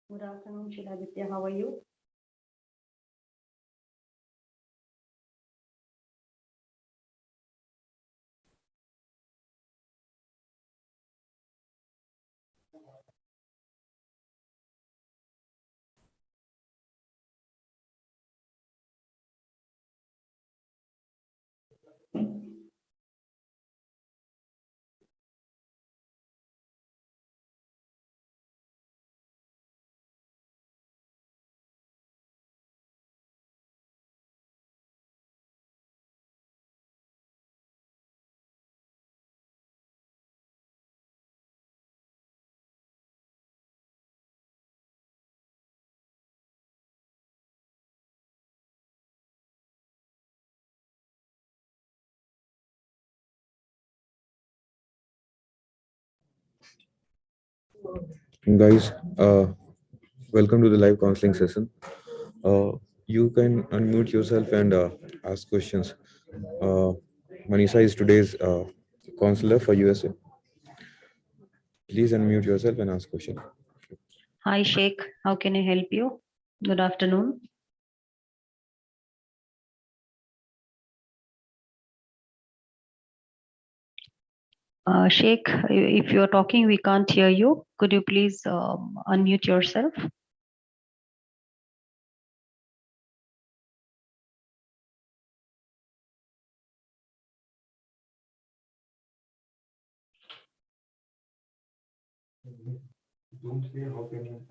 Good afternoon, Shilabitya. How are you? Guys, welcome to the live counseling session. You can unmute yourself and ask questions. Uh, Manisha is today's counselor for USA. Please unmute yourself and ask question. Hi, Sheikh. How can I help you? Good afternoon. Sheikh, if you're talking, we can't hear you. Could you please unmute yourself? Don't say how can you.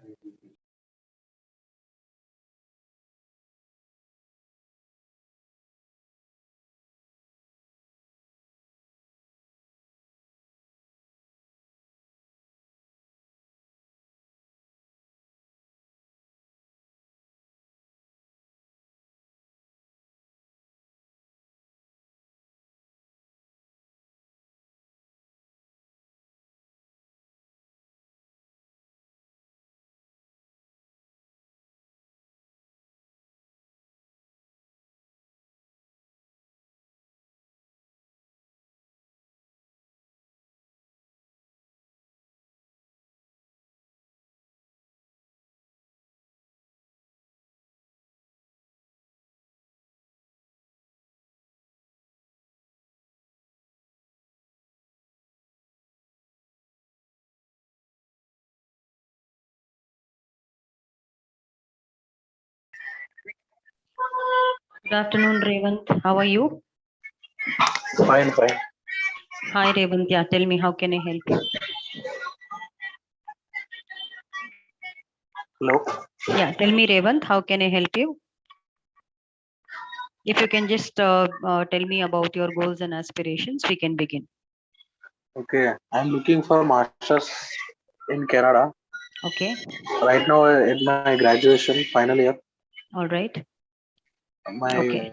Good afternoon, Revant. How are you? Fine, fine. Hi, Revant. Yeah, tell me, how can I help you? Hello. Yeah, tell me, Revant, how can I help you? If you can just tell me about your goals and aspirations, we can begin. Okay, I'm looking for masters in Canada. Okay. Right now, in my graduation final year, All right. my Okay.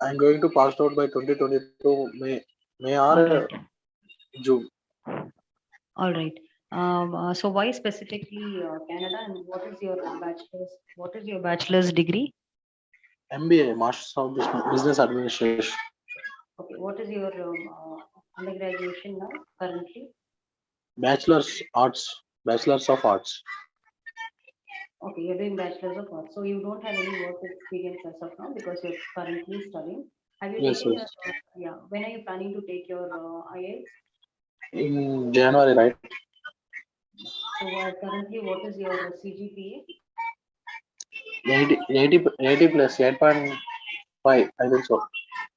I'm going to pass out by 2022 May or All right. June. All right. So why specifically Canada, and what is your bachelor's? What is your bachelor's degree? MBA, Masters of Business Administration. Okay. What is your undergraduation now currently? Bachelor's Arts, Bachelor's of Arts. Okay, you're doing bachelor's of arts. So you don't have any work experience as of now because you're currently studying. Have you Yes, taken your yes. yeah? When are you planning to take your IELTS? In January, right? So currently, what is your CGPA? 80 plus 8.5, I think so.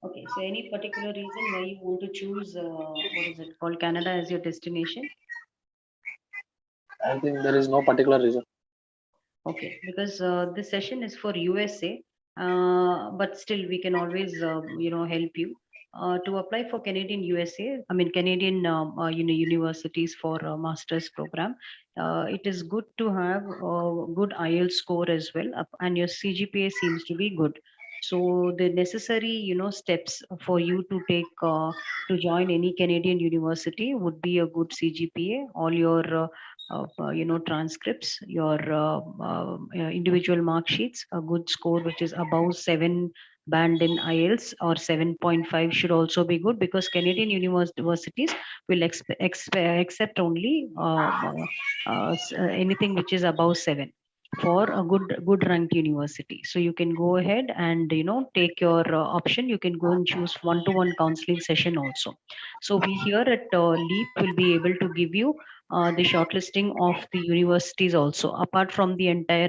Okay, so any particular reason why you want to choose what is it called Canada as your destination? I think there is no particular reason. Okay, because this session is for USA, but still we can always help you to apply for Canadian USA. I mean Canadian universities for a master's program. It is good to have a good IELTS score as well, and your CGPA seems to be good. So the necessary steps for you to take to join any Canadian university would be a good CGPA, all your transcripts, your individual mark sheets, a good score which is above 7 band in IELTS or 7.5 should also be good, because Canadian universities will accept only anything which is above 7 for a good ranked university. So you can go ahead and take your option. You can go and choose one to one counseling session also. So we here at Leap will be able to give you the shortlisting of the universities also, apart from the entire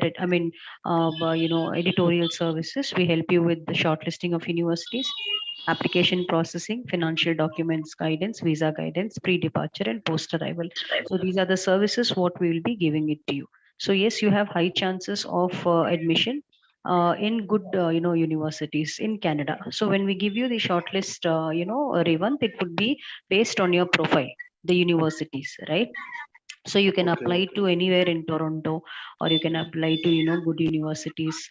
editorial services. We help you with the shortlisting of universities, application processing, financial documents guidance, visa guidance, pre-departure and post-arrival. So these are the services what we will be giving it to you. So yes, you have high chances of admission in good universities in Canada. So when we give you the shortlist, Revant, it would be based on your profile, the universities, right? So you can Okay, apply okay, to anywhere in Toronto, or you can apply to good universities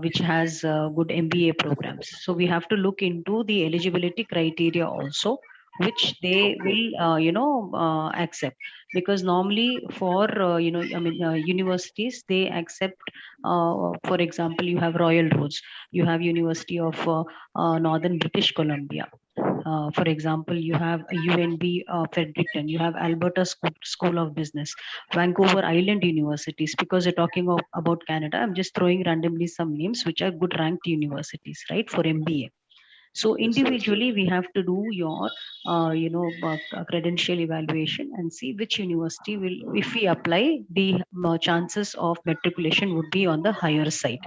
which has good MBA programs. So we have to look into the eligibility criteria also, which they okay, will accept. Because normally for universities, they accept for example, you have Royal Roads, you have University of Northern British Columbia, for example, you have a UNB Fredericton, you have Alberta School of Business, Vancouver Island universities. Because you're talking about Canada, I'm just throwing randomly some names which are good ranked universities, right, for MBA. So yes, yes, individually, we have to do your, credential evaluation and see which university will, if we apply, the chances of matriculation would be on the higher side.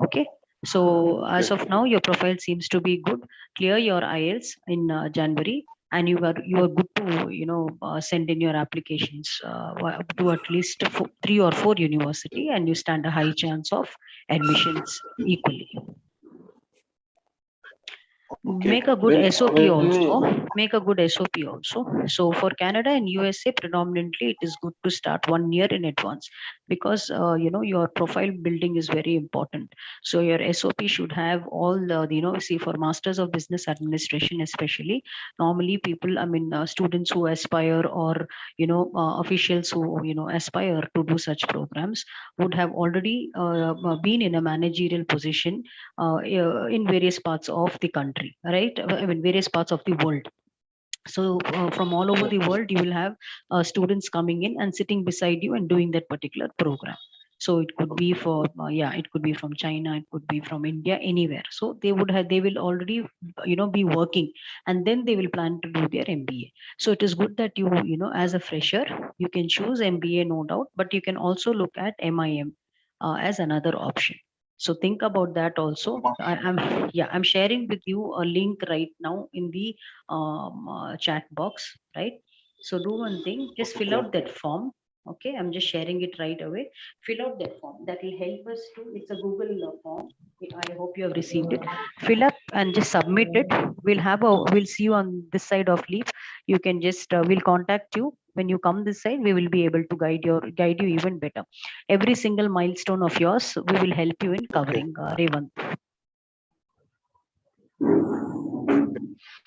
Okay. So okay, as of now, your profile seems to be good. Clear your IELTS in January, and you are good to send in your applications to at least 3 or 4 university, and you stand a high chance of admissions equally. okay. Make a good SOP When we also. Make a good SOP also. So for Canada and USA, predominantly, it is good to start 1 year in advance, because your profile building is very important. So your SOP should have all the, see, for Masters of Business Administration especially, normally people, students who aspire, or officials who aspire to do such programs would have already been in a managerial position in various parts of the country, right? I mean, various parts of the world. So from all over okay, the world, you will have students coming in and sitting beside you and doing that particular program. So it could be okay, for it could be from China, it could be from India, anywhere. So they will already be working, and then they will plan to do their MBA. So it is good that as a fresher, you can choose MBA, no doubt, but you can also look at MIM as another option. So think about that also. I'm sharing with you a link right now in the chat box, right? So do one thing, just fill okay, out that form. Okay, I'm just sharing it right away. Fill out that form. That will help us to. It's a Google form. I hope you have received it. Fill up and just submit it. We'll see you on this side of Leap. You can just we'll contact you when you come this side. We will be able to guide you even better. Every single milestone of yours, we will help you in okay, covering. Revant,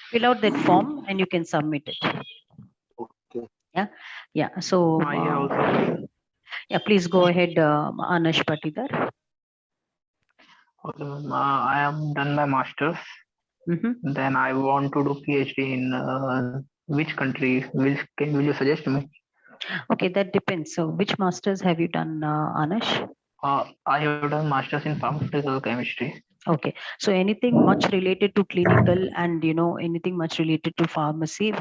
fill out that form and you can submit it. okay. Yeah, yeah. So, Yeah, also. yeah, please go ahead, Anash Patidar. Okay, I am done my masters. Mm-hmm. Then I want to do PhD in which country? Will you suggest me? Okay, that depends. So, which masters have you done, Anash? I have done masters in pharmaceutical chemistry. Okay, so anything much related to clinical and anything much related to pharmacy,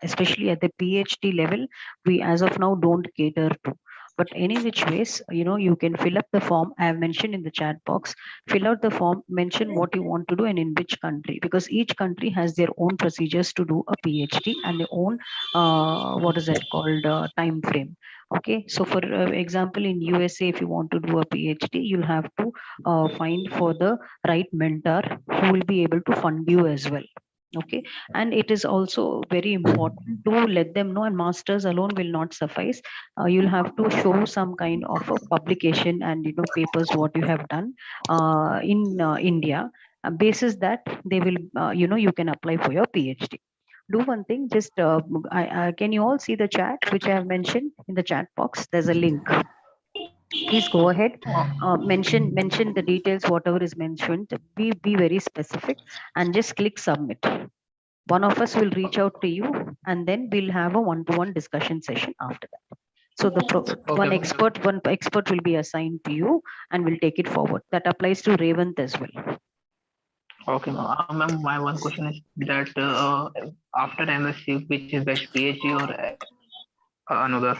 especially at the PhD level, we as of now don't cater to. But any which ways, you can fill up the form. I have mentioned in the chat box. Fill out the form, mention what you want to do and in which country, because each country has their own procedures to do a PhD and their own what is that called time frame. Okay, so for example, in USA, if you want to do a PhD, you'll have to find for the right mentor who will be able to fund you as well. Okay, and it is also very important to let them know, and masters alone will not suffice. You'll have to show some kind of a publication and papers what you have done in India. Basis that they will you can apply for your PhD. Do one thing, just can you all see the chat which I have mentioned in the chat box? There's a link. Please go ahead. Mention the details, whatever is mentioned. Be very specific and just click submit. One of us will reach out to you, and then we'll have a one-to-one discussion session after that. So Okay, one expert will be assigned to you, and will take it forward. That applies to Revant as well. okay, ma'am. Ma'am, my one question is that after MSc, which is best, PhD or another?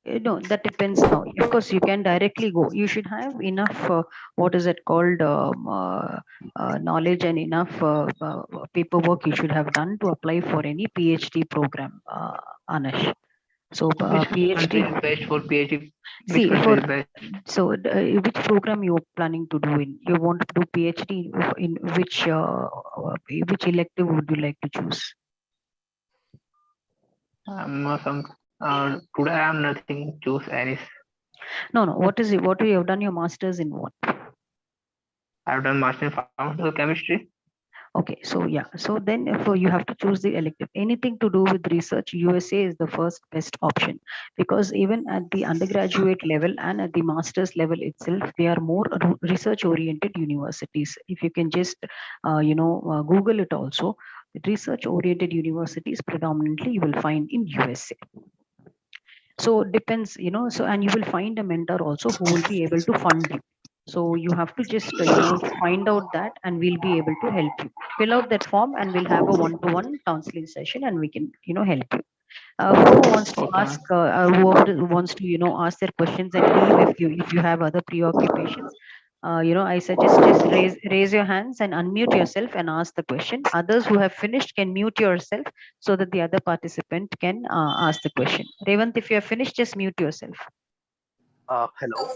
No, that depends now. Of course, you can directly go. You should have enough, what is it called, knowledge and enough paperwork you should have done to apply for any PhD program, Anash. So Which country PhD, is best for PhD? Which see country for, is best? so which program you're planning to do in? You want to do PhD in which elective would you like to choose? Some today I am nothing. Choose any. No, no. What is it? What you have done your masters in what? I've done master in fundamental chemistry. Okay, so yeah, so then if you have to choose the elective, anything to do with research, USA is the first best option, because even at the undergraduate level and at the master's level itself, they are more research oriented universities. If you can just, Google it also, research oriented universities predominantly you will find in USA. So it depends, so, and you will find a mentor also who will be able to fund you. So you have to just, find out that, and we'll be able to help you. Fill out that form, and we'll have a one-to-one counseling session, and we can, help you. Whoever wants to Okay, ask, ma'am. whoever wants to, ask their questions and leave, if you have other preoccupations, I suggest just raise your hands and unmute yourself and ask the question. Others who have finished can mute yourself, so that the other participant can ask the question. Revant, if you have finished, just mute yourself. Hello,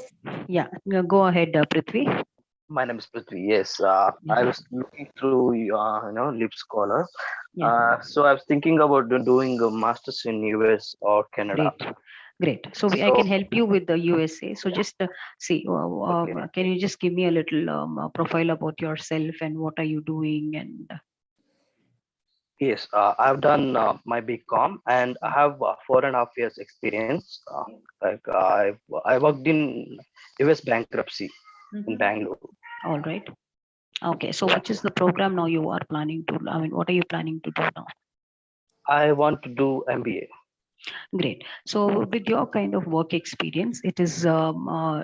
Yeah, go ahead, Prithvi. my name is Prithvi. Yes, I Yeah, was looking through, LeapScholar. yeah, So I was thinking about doing a master's in US or Canada. great. Great. So I So, can help you with the USA. So just see, okay, can you just give me a little profile about yourself and what are you doing? And yes, I've done my BCom and I have 4.5 years experience. I worked in US bankruptcy in Mhm. Bangalore. All right. Okay. So Yeah, which is the program now you are planning to? I mean, what are you planning to do now? I want to do MBA. Great. So with your kind of work experience, it is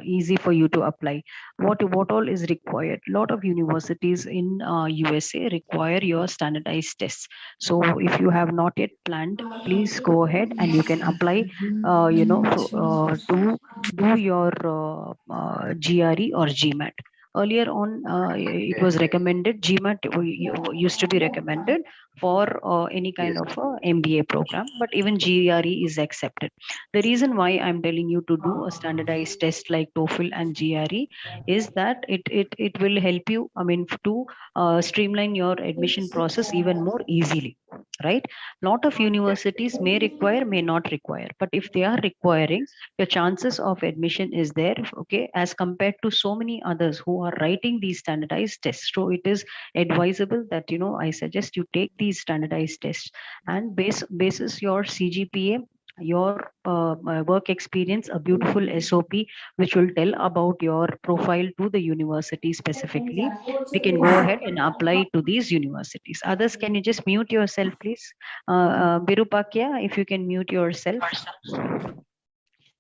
easy for you to apply. What all is required? A lot of universities in USA require your standardized tests. So if you have not yet planned, please go ahead and you can apply. Do your GRE or GMAT. Earlier on, it Okay, was recommended. GMAT used to be recommended for any kind yes, of MBA program, but even GRE is accepted. The reason why I'm telling you to do a standardized test like TOEFL and GRE is that it will help you, I mean, to streamline your admission process even more easily, right? Lot of okay, universities may require, may not require, but if they are requiring, yes, your chances of admission is there, okay, as compared to so many others who are writing these standardized tests. So it is advisable that, I suggest you take these standardized tests, and basis your CGPA, your work experience, a beautiful SOP which will tell about your profile to the university specifically. We can go ahead and apply to these universities. Others, can you just mute yourself, please? Birupakya, if you can mute yourself.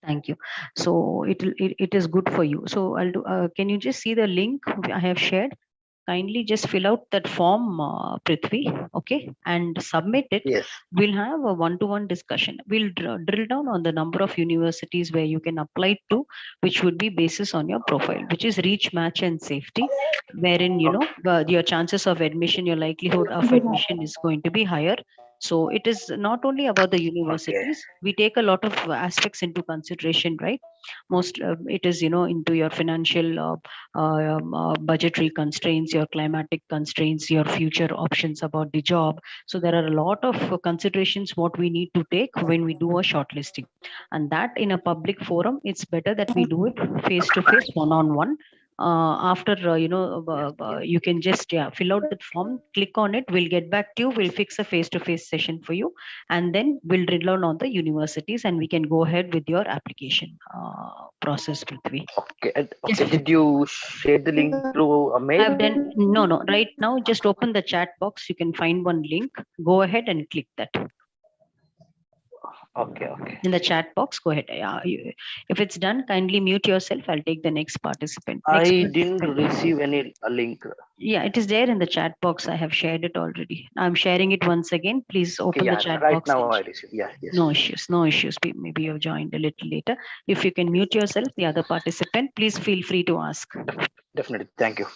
Thank you. So it is good for you. So I'll do. Can you just see the link I have shared? Kindly just fill out that form, Prithvi, okay, and submit it. yes, We'll have a one-to-one discussion. We'll drill down on the number of universities where you can apply to, which would be basis on your profile, which is reach, match, and safety, wherein, okay, your chances of admission, your likelihood of admission is going to be higher. So it is not only about the okay, universities. We take a lot of aspects into consideration, right? Most it is, into your financial budgetary constraints, your climatic constraints, your future options about the job. So there are a lot of considerations what we need to take when we do a shortlisting, and that in a public forum, it's better that we do it face to face, one on one. After you can just fill out that form, click on it, we'll get back to you, we'll fix a face-to-face session for you, and then we'll drill down on the universities and we can go ahead with your application process, Prithvi. Okay. Okay. Just Did you share the link through a mail? I've done no, right now just open the chat box, you can find one link, go ahead and click that Okay. Okay. in the chat box. Go ahead. If it's done, kindly mute yourself. I'll take the next participant. Next I didn't participant. receive any link. Yeah, it is there in the chat box. I have shared it already. I'm sharing it once again. Please Okay. open the Yeah. chat Right box now and I share. received. Yeah. Yes. No issues, no issues. Maybe you've joined a little later. If you can mute yourself, the other participant, please feel free to ask. Definitely. Thank you.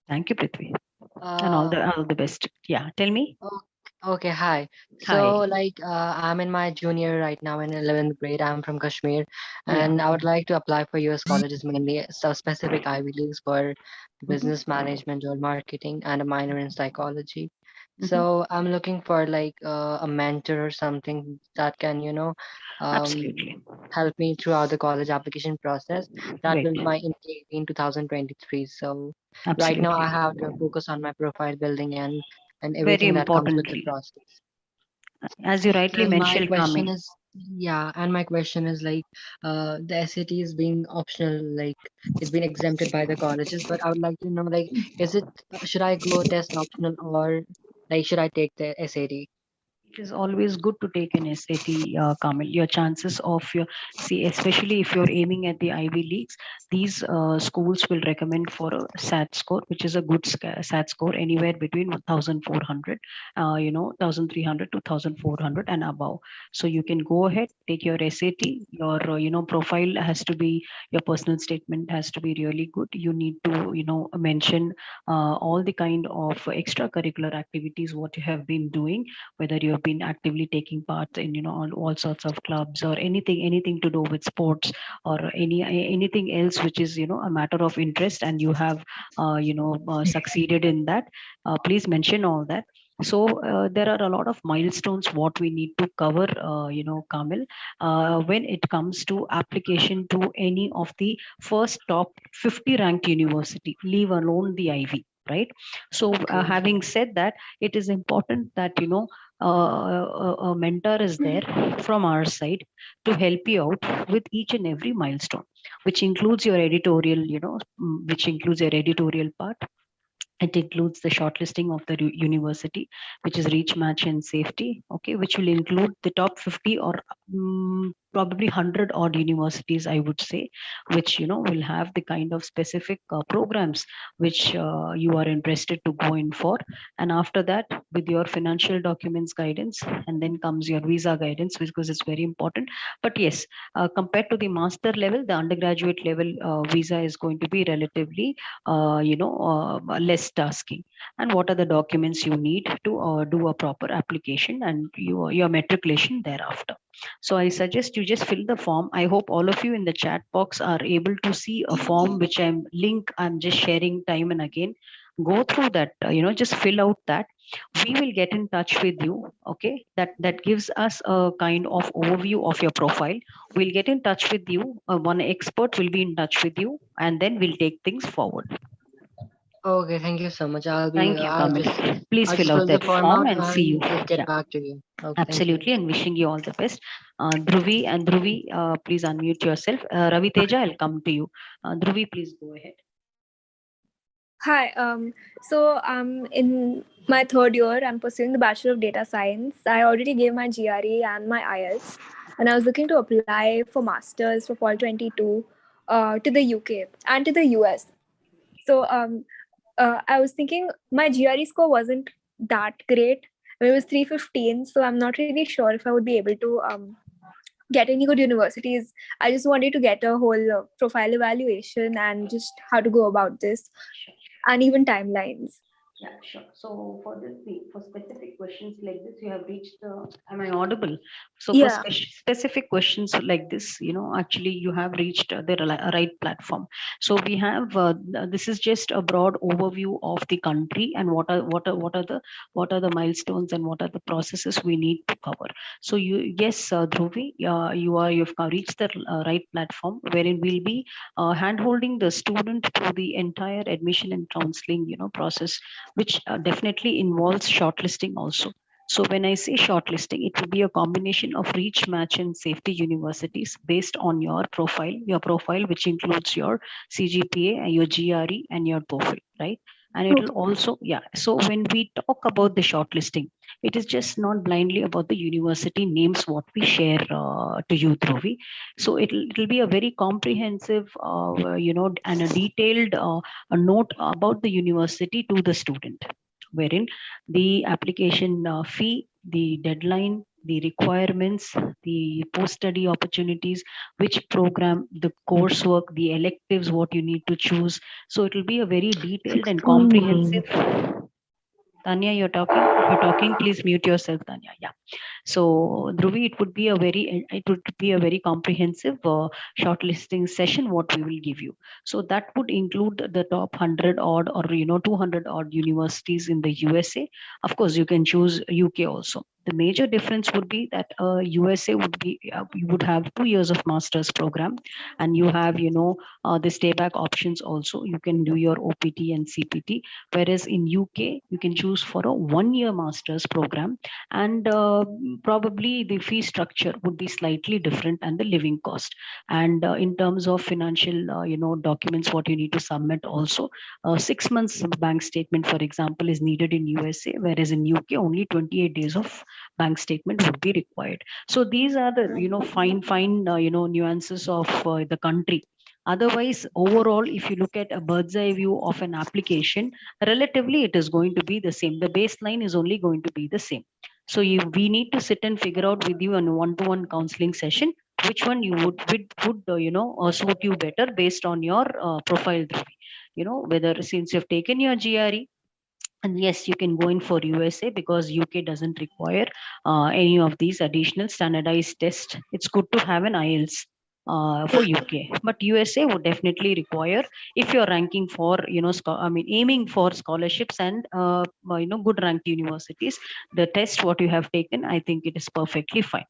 Thank you, Prithvi, and all the best. Yeah, tell me. Okay, hi. Hi. So, I'm in my junior right now in 11th grade. I'm from Kashmir, Yeah. and I would like to apply for US colleges, mainly some specific Ivy Leagues for business management or marketing, and a minor in psychology. So, I'm looking for a mentor or something that can, Absolutely. help me throughout the college application process. That Great. will be my intake in 2023. So, right now I Absolutely. have to focus on my profile building and Very everything that comes with the importantly, process. as you rightly And my mentioned, question Kamil. is, yeah, and my question is the SAT is being optional, it's been exempted by the colleges, but I would like to know, is it, should I go test optional or should I take the SAT? It is always good to take an SAT, Kamil. Your chances of your see, especially if you're aiming at the Ivy Leagues, these schools will recommend for a SAT score, which is a good SAT score, anywhere between 1,400, 1,300 to 1,400 and above. So you can go ahead, take your SAT. Your profile has to be, your personal statement has to be really good. You need to mention all the kind of extracurricular activities what you have been doing, whether you have been actively taking part in all sorts of clubs or anything to do with sports, or anything else which is a matter of interest, and you have succeeded in that. Please mention all that. So there are a lot of milestones what we need to cover, Kamil, when it comes to application to any of the first top 50 ranked university, leave alone the Ivy, right? So Okay. having said that, it is important that a mentor is there from our side to help you out with each and every milestone, which includes your editorial, which includes your editorial part. It includes the shortlisting of the university, which is reach, match, and safety. Okay, which will include the top 50 or probably 100 odd universities, I would say, which will have the kind of specific programs which you are interested to go in for. And after that, with your financial documents guidance, and then comes your visa guidance, because it's very important. But yes, compared to the master level, the undergraduate level visa is going to be relatively less tasking. And what are the documents you need to do a proper application and your matriculation thereafter. So I suggest you just fill the form. I hope all of you in the chat box are able to see a form which I'm just sharing time and again. Go through that, just fill out that. We will get in touch with you. Okay, that gives us a kind of overview of your profile. We'll get in touch with you. One expert will be in touch with you, and then we'll take things forward. Okay, thank you so much. Thank you, Kamil. Please I'll fill just out fill the that form form out and see you. and just get Yeah, back to you. Okay, thank you. absolutely. And wishing you all the best. Dhruvi, please unmute yourself. Ravi Teja, I'll come to you. Dhruvi, please go ahead. Hi. So I'm in my third year. I'm pursuing the Bachelor of Data Science. I already gave my GRE and my IELTS, and I was looking to apply for masters for fall 22 to the UK and to the US. So I was thinking my GRE score wasn't that great. I mean, it was 315, so I'm not really sure if I would be able to get any good universities. I just wanted to get a whole profile evaluation and just how to go about this, and even timelines. Yeah, sure. So for this, for specific questions like this, you have reached. Am I audible? So for Yeah. specific questions like this, actually you have reached the right platform. So we have. This is just a broad overview of the country and what are the milestones and what are the processes we need to cover. So yes, Dhruvi, you've reached the right platform wherein we'll be hand holding the student through the entire admission and counseling process, which definitely involves shortlisting also. So when I say shortlisting, it will be a combination of reach, match, and safety universities based on your profile, which includes your CGPA, your GRE, and your TOEFL, right? And it will Okay. also, yeah. So when we talk about the shortlisting, it is just not blindly about the university names what we share to you, Dhruvi. So it'll be a very comprehensive, and a detailed a note about the university to the student, wherein the application fee, the deadline, the requirements, the post study opportunities, which program, the coursework, the electives, what you need to choose. So it will be a very detailed and 16. comprehensive. Tanya, you're talking. If you're talking, please mute yourself, Tanya. Yeah. So, Dhruvi, it would be a very comprehensive shortlisting session what we will give you. So that would include the top 100 odd or 200 odd universities in the USA. Of course, you can choose UK also. The major difference would be that USA would be you would have 2 years of master's program, and you have the stay back options also. You can do your OPT and CPT. Whereas in UK, you can choose for a 1 year master's program, and probably the fee structure would be slightly different and the living cost. And in terms of financial documents what you need to submit also, 6 months bank statement for example is needed in USA, whereas in UK only 28 days of bank statement would be required. So these are the fine nuances of the country. Otherwise, overall, if you look at a bird's eye view of an application, relatively it is going to be the same. The baseline is only going to be the same. So we need to sit and figure out with you on a one-to-one counseling session which one you would suit you better based on your profile, Dhruvi. Whether since you've taken your GRE, and yes, you can go in for USA because UK doesn't require any of these additional standardized tests. It's good to have an IELTS for UK, but USA would definitely require if you're ranking for aiming for scholarships and good ranked universities. The test what you have taken, I think it is perfectly fine.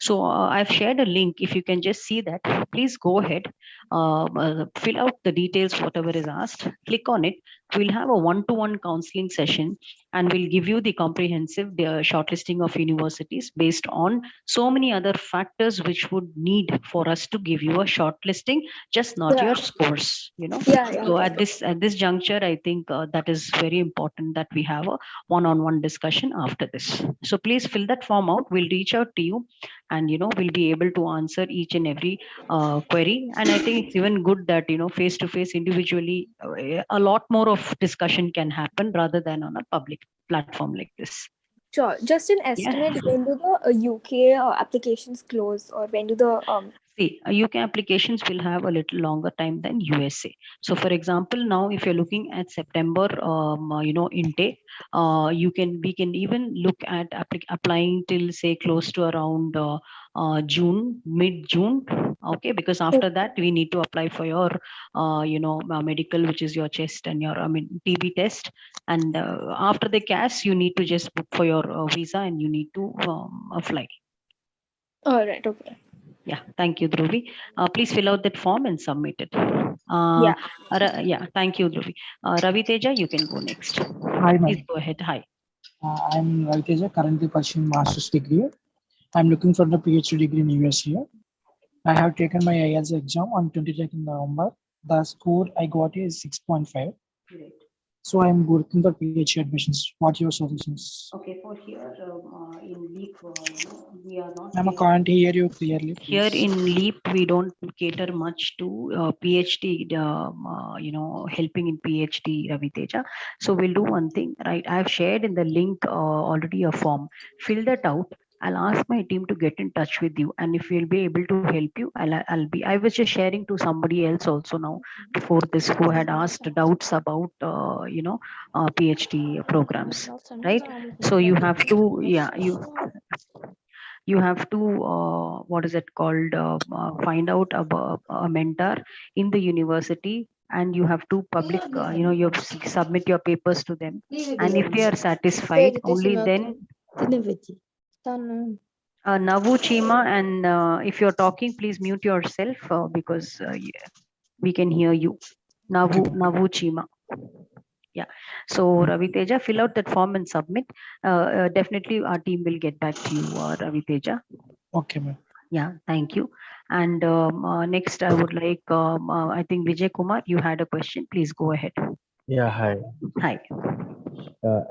So I've shared a link. If you can just see that, please go ahead, fill out the details, whatever is asked, click on it. We'll have a one-to-one counseling session, and we'll give you the comprehensive shortlisting of universities based on so many other factors which would need for us to give you a shortlisting, just not Yeah. your scores. Yeah. Yeah. So Got at it. this juncture, I think that is very important that we have a one-on-one discussion after this. So please fill that form out. We'll reach out to you, and we'll be able to answer each and every query. And I think it's even good that face to face individually, a lot more of discussion can happen rather than on a public platform like this. Sure. Just an Yeah. estimate, when do the UK applications close, or when do the See, UK applications will have a little longer time than USA. So, for example, now if you're looking at September, intake, we can even look at applying till say close to around June, mid June. Okay, because after that we need to apply for your, medical, which is your chest and your, TB test, and after the CAS, you need to just book for your visa and you need to fly. all right, okay. Yeah, thank you, Dhruvi. Please fill out that form and submit it. Yeah. Yeah, thank you, Dhruvi. Ravi Teja, you can go next. Hi, Please ma'am. go ahead. Hi. I'm Raviteja, currently pursuing master's degree. I'm looking for the PhD degree in US here. I have taken my IELTS exam on 22nd November. The score I got is 6.5. Great. So I'm working for PhD admissions. What are your suggestions? Okay, for here in LEAP, we are not. I can't hear you clearly. Here Please. in LEAP, we don't cater much to PhD, helping in PhD, Ravi Teja. So we'll do one thing, right? I've shared in the link already a form. Fill that out. I'll ask my team to get in touch with you, and if we'll be able to help you, I'll be. I was just sharing to somebody else also now before this who had asked doubts about PhD programs, right? So you have to, yeah, you have to what is it called, find out about a mentor in the university, and you have to public, you have submit your papers to them, and if they are satisfied, only then. Navu Chima, and if you're talking, please mute yourself because we can hear you. Navu Chima. Yeah. So Ravi Teja, fill out that form and submit. Definitely, our team will get back to you, Ravi Teja. Okay, ma'am. Yeah, thank you. And next, I would like, I think Vijay Kumar, you had a question. Please go ahead. Yeah, hi. Hi.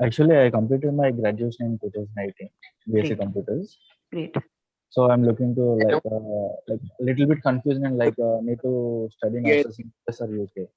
Actually, I completed my graduation in 2019, BSc Great. Computers. Great. So I'm looking to like a little bit confusing and need to study masters in US or UK.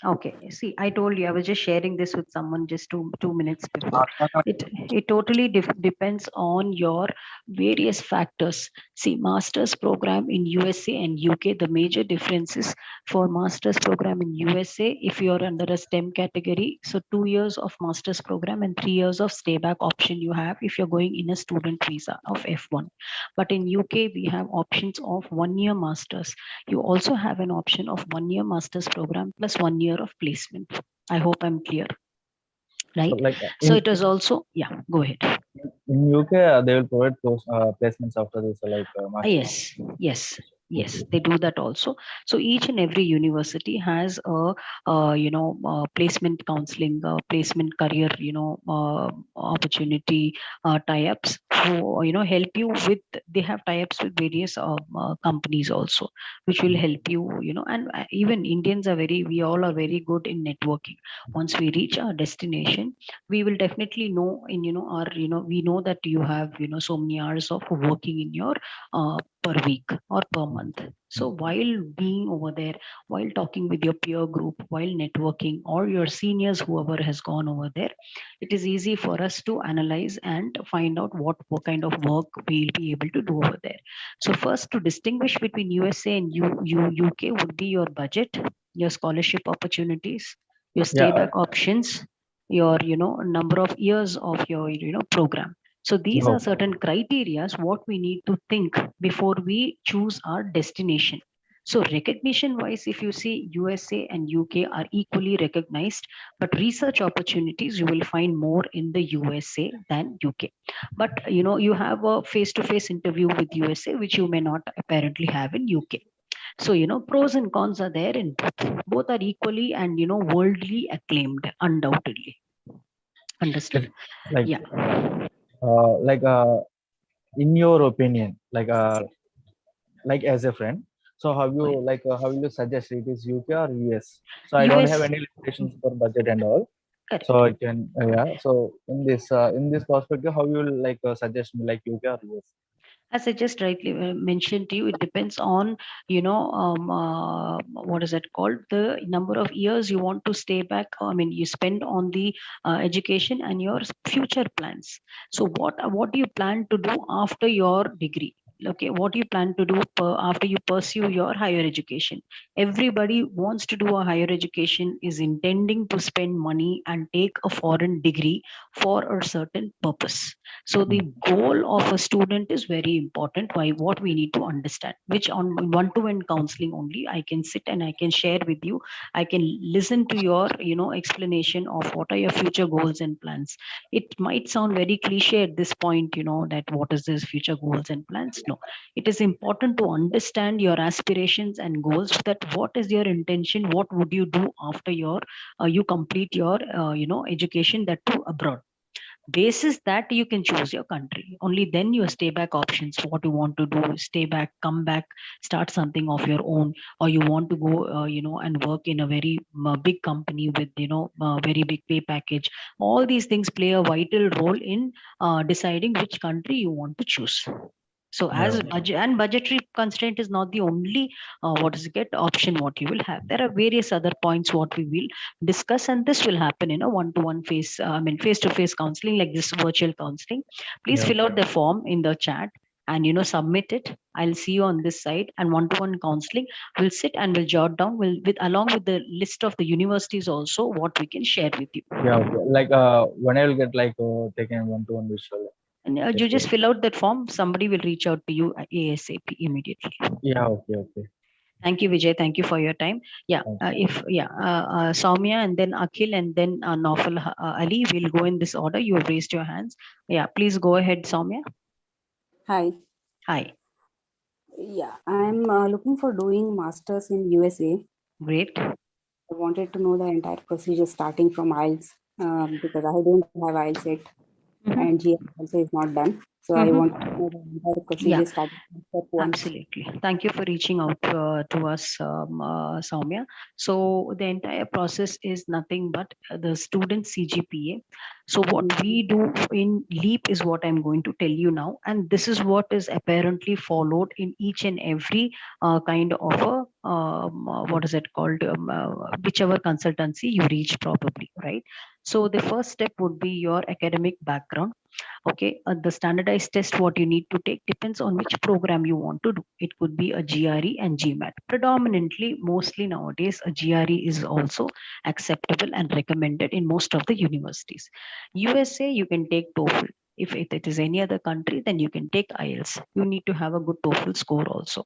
Okay. See, I told you I was just sharing this with someone just two minutes before. It totally depends on your various factors. See, master's program in USA and UK, the major differences for master's program in USA, if you're under a STEM category, so 2 years of master's program and 3 years of stay back option you have if you're going in a student visa of F1. But in UK, we have options of 1 year masters. You also have an option of 1 year master's program plus 1 year of placement. I hope I'm clear. Right. So it is also, yeah, go ahead. In UK, they will provide those placements after this, Yes, yes, yes, they do that also. So each and every university has a placement counseling, placement career, opportunity tie-ups who help you with. They have tie-ups with various companies also, which will help you. And even Indians are we all are very good in networking. Once we reach our destination, we will definitely know we know that you have so many hours of working in your per week or per month. So while being over there, while talking with your peer group, while networking, or your seniors, whoever has gone over there, it is easy for us to analyze and find out what kind of work we'll be able to do over there. So first, to distinguish between USA and UK would be your budget, your scholarship opportunities, your stay back options, your number of years of your program. So these are certain criterias what we need to think before we choose our destination. So recognition wise, if you see, USA and UK are equally recognized, but research opportunities you will find more in the USA than UK. But you have a face-to-face interview with USA, which you may not apparently have in UK. So pros and cons are there in both. Both are equally and worldly acclaimed, undoubtedly. Understood? Yeah. In your opinion, as a friend, so how will you suggest it is UK or US? So I don't have any limitations for budget and all. Correct. So I can so in this perspective, how you will suggest me UK or US? As I just rightly mentioned to you, it depends on what is it called, the number of years you want to stay back. I mean, you spend on the education and your future plans. So what do you plan to do after your degree? Okay, what do you plan to do after you pursue your higher education? Everybody wants to do a higher education, is intending to spend money and take a foreign degree for a certain purpose. So the goal of a student is very important. Why? What we need to understand, which on one-to-one counseling only I can sit and I can share with you. I can listen to your explanation of what are your future goals and plans. It might sound very cliche at this point, that what is this future goals and plans? No, it is important to understand your aspirations and goals. That what is your intention? What would you do after you complete your education, that too abroad? Basis that you can choose your country. Only then your stay back options, what you want to do, stay back, come back, start something of your own, or you want to go and work in a very big company with very big pay package. All these things play a vital role in deciding which country you want to choose. So as budget and budgetary constraint is not the only what is get option what you will have. There are various other points what we will discuss, and this will happen in a one-to-one face, face-to-face counseling like this virtual counseling. Please fill out the form in the chat and submit it. I'll see you on this side, and one-to-one counseling will sit and will jot down will with along with the list of the universities also what we can share with you. Yeah, okay. Like when I will get like taken one-to-one visual. And you just fill out that form. Somebody will reach out to you ASAP immediately. Yeah, okay. Thank you, Vijay. Thank you for your time. Yeah, Soumya and then Akhil and then Naufal Ali will go in this order. You have raised your hands. Yeah, please go ahead, Soumya. Hi. Hi. Yeah, I'm looking for doing masters in USA. Great. I wanted to know the entire procedure starting from IELTS because I don't have IELTS yet, and GS also is not done. So I want to know the entire procedure starting from step one. Absolutely. Thank you for reaching out to us, Soumya. So the entire process is nothing but the student CGPA. So what we do in LEAP is what I'm going to tell you now, and this is what is apparently followed in each and every kind of a what is it called, whichever consultancy you reach probably, right? So the first step would be your academic background. Okay, the standardized test what you need to take depends on which program you want to do. It could be a GRE and GMAT. Predominantly, mostly nowadays, a GRE is also acceptable and recommended in most of the universities. USA, you can take TOEFL. If it is any other country, then you can take IELTS. You need to have a good TOEFL score also.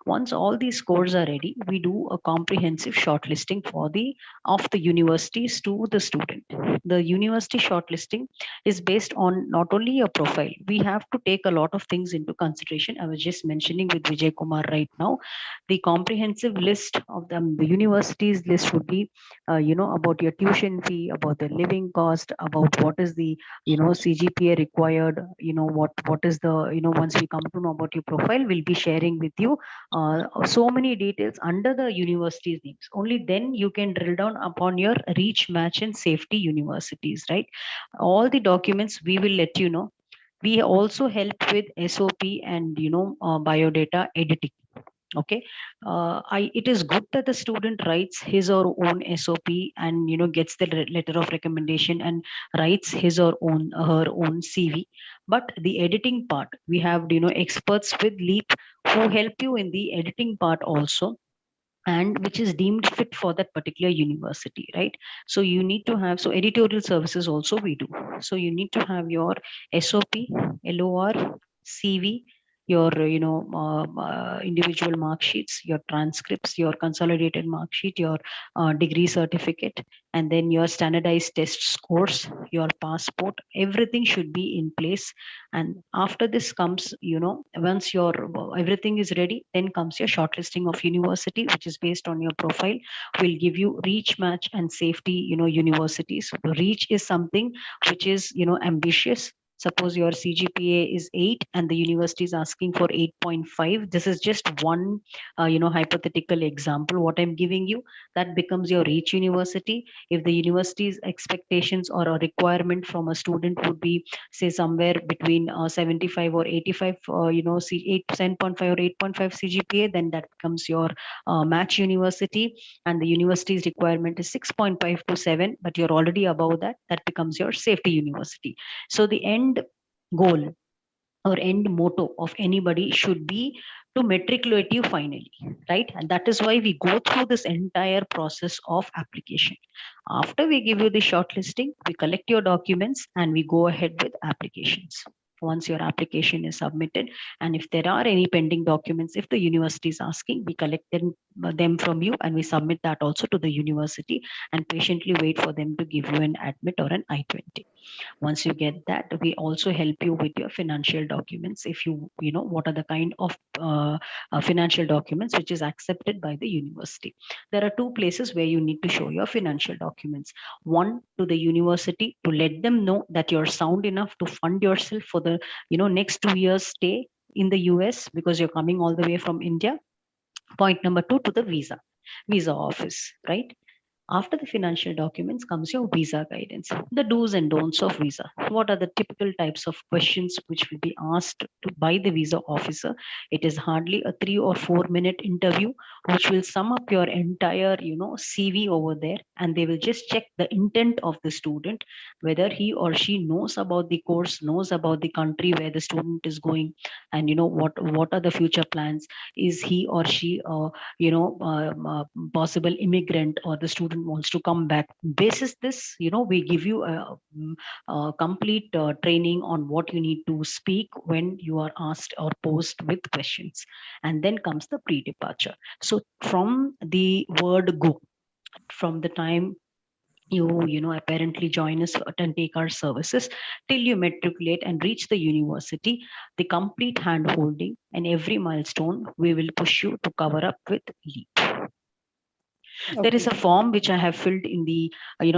Once all these scores are ready, we do a comprehensive shortlisting for the of the universities to the student. The university shortlisting is based on not only your profile. We have to take a lot of things into consideration. I was just mentioning with Vijay Kumar right now, the comprehensive list of the universities list would be, about your tuition fee, about the living cost, about what is the, CGPA required, what is the, once we come to know about your profile, we'll be sharing with you so many details under the university's names. Only then you can drill down upon your reach, match, and safety universities, right? All the documents we will let you know. We also help with SOP and biodata editing. Okay, it is good that the student writes his or own SOP and gets the letter of recommendation and writes his or own her own CV. But the editing part, we have experts with Leap who help you in the editing part also, and which is deemed fit for that particular university, right? So you need to have, so editorial services also we do. So you need to have your SOP, LOR, CV, your individual mark sheets, your transcripts, your consolidated mark sheet, your degree certificate, and then your standardized test scores, your passport. Everything should be in place. And after this comes, once your everything is ready, then comes your shortlisting of university, which is based on your profile. Will give you reach, match, and safety universities. Reach is something which is ambitious. Suppose your CGPA is 8 and the university is asking for 8.5. This is just one hypothetical example what I'm giving you. That becomes your reach university. If the university's expectations or a requirement from a student would be, say, somewhere between 75 or 85, 7.5 or 8.5 CGPA, then that becomes your match university. And the university's requirement is 6.5 to 7, but you're already above that. That becomes your safety university. So the end goal or end motto of anybody should be to matriculate you finally, right? And that is why we go through this entire process of application. After we give you the shortlisting, we collect your documents and we go ahead with applications. Once your application is submitted, and if there are any pending documents, if the university is asking, we collect them from you and we submit that also to the university and patiently wait for them to give you an admit or an I-20. Once you get that, we also help you with your financial documents. If you know what are the kind of financial documents which is accepted by the university. There are two places where you need to show your financial documents. One, to the university to let them know that you're sound enough to fund yourself for the next 2 years stay in the US because you're coming all the way from India. Point number two, to the visa office, right? After the financial documents comes your visa guidance, the do's and don'ts of visa. What are the typical types of questions which will be asked by the visa officer? It is hardly a 3 or 4 minute interview, which will sum up your entire, CV over there, and they will just check the intent of the student, whether he or she knows about the course, knows about the country where the student is going, and what are the future plans. Is he or she possible immigrant, or the student wants to come back? Basis this, we give you a complete training on what you need to speak when you are asked or posed with questions. And then comes the pre-departure. So from the word go, from the time you apparently join us and take our services till you matriculate and reach the university, the complete hand holding and every milestone we will push you to cover up with Leap. There is a form which I have filled in the,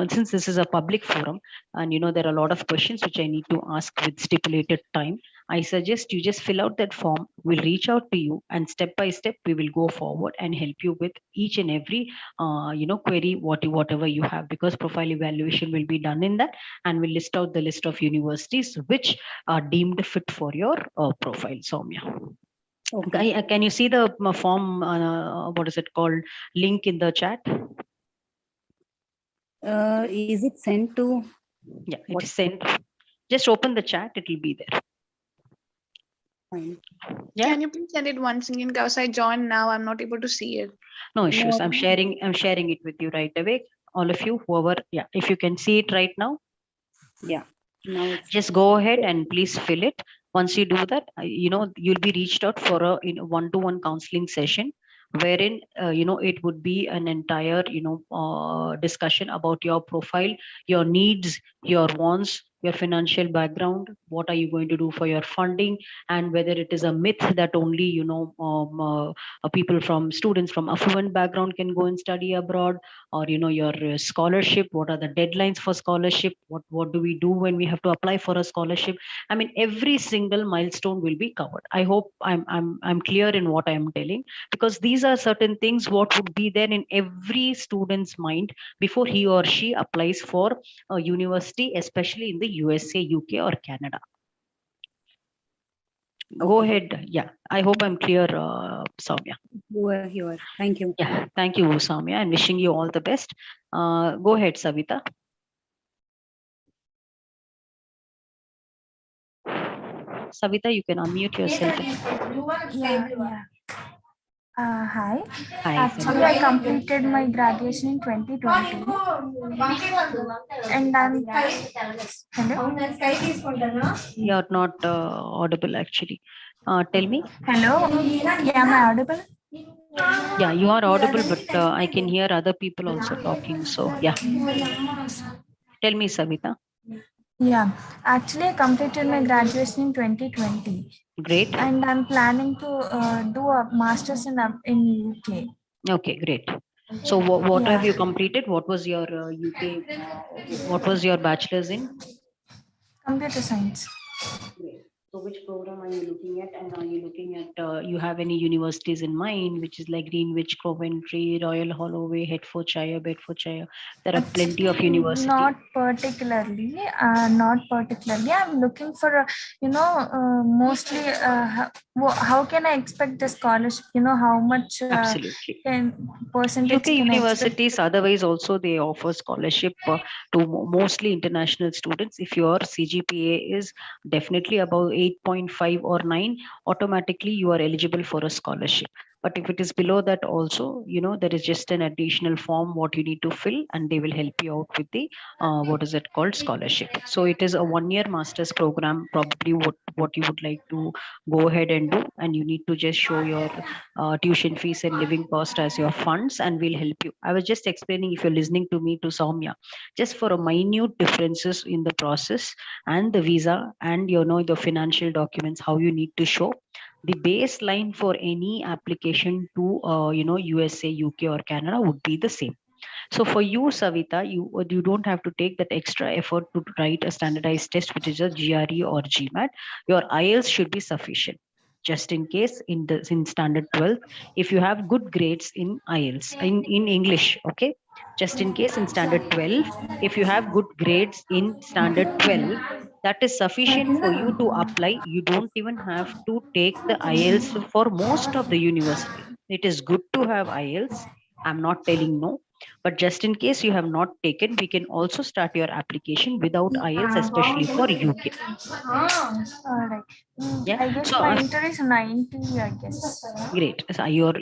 since this is a public forum, and there are a lot of questions which I need to ask with stipulated time. I suggest you just fill out that form. We'll reach out to you, and step by step we will go forward and help you with each and every, query, whatever you have, because profile evaluation will be done in that, and we'll list out the list of universities which are deemed fit for your profile, Soumya. Okay. Can you see the form, what is it called, link in the chat? Is it sent to? Yeah, it is sent. Just open the chat, it will be there. Fine. Yeah. Can you please send it once again? Because I joined now, I'm not able to see it. No issues. I'm sharing it with you right away. All of you, whoever, yeah, if you can see it right now. Yeah. Now it's just go ahead and please fill it. Once you do that, you'll be reached out for a one-to-one counseling session, wherein it would be an entire discussion about your profile, your needs, your wants, your financial background, what are you going to do for your funding, and whether it is a myth that only people from students from affluent background can go and study abroad, or your scholarship, what are the deadlines for scholarship, what do we do when we have to apply for a scholarship. I mean, every single milestone will be covered. I hope I'm clear in what I am telling, because these are certain things what would be there in every student's mind before he or she applies for a university, especially in the USA, UK, or Canada. Go ahead. Yeah, I hope I'm clear, Soumya. You are. Thank you. Yeah, thank you, Soumya, and wishing you all the best. Go ahead, Savita. Savita, you can unmute yourself. Hi. Hi, Actually, I completed my graduation in 2020. And I'm... Hello? You're not audible, actually. Tell me. Hello? Yeah, am I audible? Yeah, you are audible, but I can hear other people also talking. So, yeah. Tell me, Savita. Yeah, actually, I completed my graduation in 2020. Great. And I'm planning to do a master's in UK. Okay, great. So, what have you completed? What was your UK? What was your bachelor's in? Computer science. Great. So which program are you looking at? And are you looking at, you have any universities in mind, which is like Greenwich, Coventry, Royal Holloway, Hertfordshire, Bedfordshire? There are plenty of universities. Not particularly. I'm looking for, mostly how can I expect the scholarship? How much Absolutely. percentage UK universities, otherwise also they offer scholarship to mostly international students. If your CGPA is definitely above 8.5 or 9, automatically you are eligible for a scholarship. But if it is below that also, there is just an additional form what you need to fill, and they will help you out with the what is it called, scholarship. So it is a 1-year master's program, probably what you would like to go ahead and do, and you need to just show your tuition fees and living cost as your funds, and we'll help you. I was just explaining, if you're listening to me, to Soumya, just for a minute differences in the process and the visa and the financial documents, how you need to show. The baseline for any application to USA, UK, or Canada would be the same. So for you, Savita, you don't have to take that extra effort to write a standardized test, which is a GRE or GMAT. Your IELTS should be sufficient. Just in case in standard 12, if you have good grades in IELTS, in English, okay? Just in case in standard 12, if you have good grades in standard 12, that is sufficient for you to apply. You don't even have to take the IELTS for most of the universities. It is good to have IELTS. I'm not telling no, but just in case you have not taken, we can also start your application without IELTS, especially for UK. All right. Yeah. I guess So my inter is 90, I guess. great. So your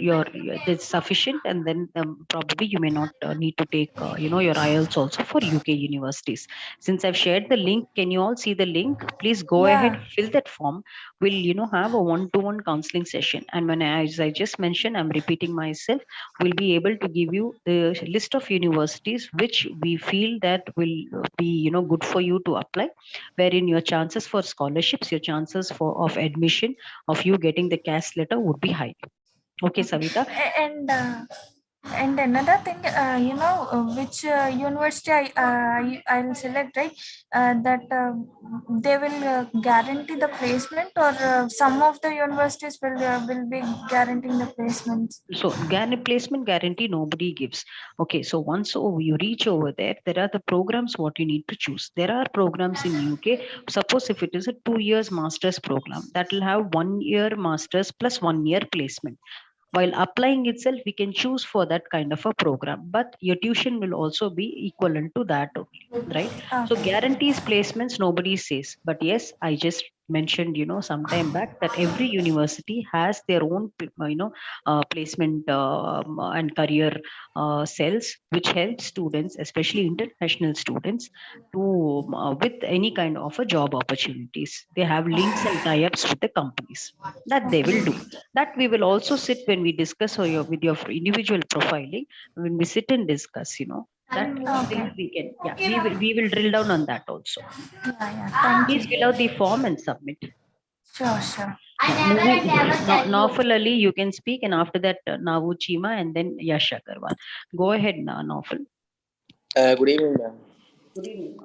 that's sufficient, and then probably you may not need to take your IELTS also for UK universities. Since I've shared the link, can you all see the link? Please go ahead, Yeah. fill that form. We'll have a one-to-one counseling session, and as I just mentioned, I'm repeating myself. We'll be able to give you the list of universities which we feel that will be good for you to apply, wherein your chances for scholarships, your chances of admission, of you getting the cash letter would be high. Okay, Savita. And another thing, which university I'll select, right? That they will guarantee the placement, or some of the universities will be guaranteeing the placements. So placement guarantee nobody gives. Okay, so once you reach over there, there are the programs what you need to choose. There are programs in UK. Suppose if it is a 2 years master's program, that will have 1 year master's plus 1 year placement. While applying itself, we can choose for that kind of a program, but your tuition will also be equivalent to that only, right? So guarantees placements nobody says, but yes, I just mentioned some time back that every university has their own placement and career cells, which helps students, especially international students, to with any kind of a job opportunities. They have links and tie-ups with the companies that they will do. That we will also sit when we discuss with your individual profiling. When we sit and discuss, that we can, we will drill down on that also. Thank Please you. fill out the form and submit. Sure. Naufal Ali, you can speak, and after that Navu Chima, and then Yash Agarwal. Go ahead, Naufal. Good evening, ma'am. Good evening,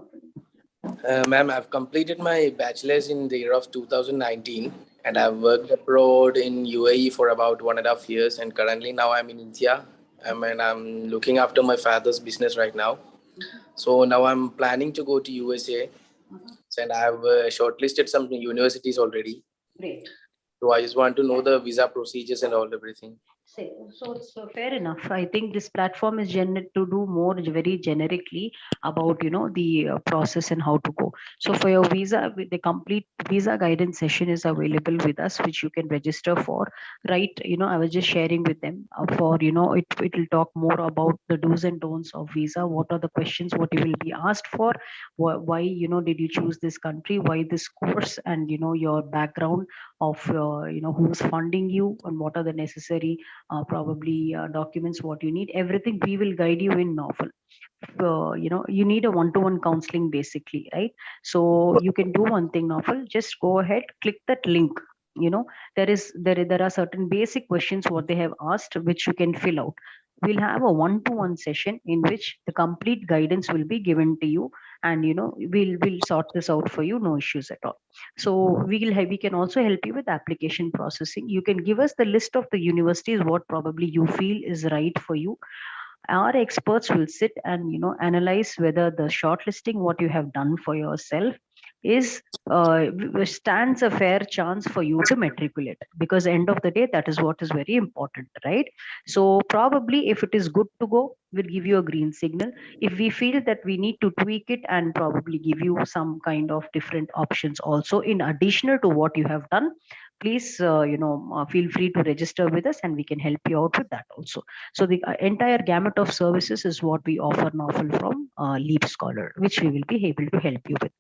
Ma'am, I've completed my bachelor's in the year of 2019, and I've worked abroad in UAE for about 1.5 years, and currently now I'm in India. And I'm looking after my father's business right now. So now I'm planning to go to USA, and I've shortlisted some universities already. Great. So I just want to know the visa procedures and all everything. So it's fair enough. I think this platform is to do more very generically about the process and how to go. So for your visa, the complete visa guidance session is available with us, which you can register for. Right? I was just sharing with them for it will talk more about the do's and don'ts of visa. What are the questions? What you will be asked for? Why did you choose this country? Why this course? And your background of who's funding you, and what are the necessary probably documents what you need. Everything we will guide you in Naufal. You need a one-to-one counseling basically, right? So you can do one thing, Naufal. Just go ahead, click that link. There are certain basic questions what they have asked, which you can fill out. We'll have a one-to-one session in which the complete guidance will be given to you, and we'll sort this out for you, no issues at all. So we can also help you with application processing. You can give us the list of the universities what probably you feel is right for you. Our experts will sit and analyze whether the shortlisting what you have done for yourself is stands a fair chance for you to matriculate, because end of the day that is what is very important, right? So probably if it is good to go, we'll give you a green signal. If we feel that we need to tweak it and probably give you some kind of different options also in additional to what you have done, please feel free to register with us, and we can help you out with that also. So the entire gamut of services is what we offer Naufal from LeapScholar, which we will be able to help you with.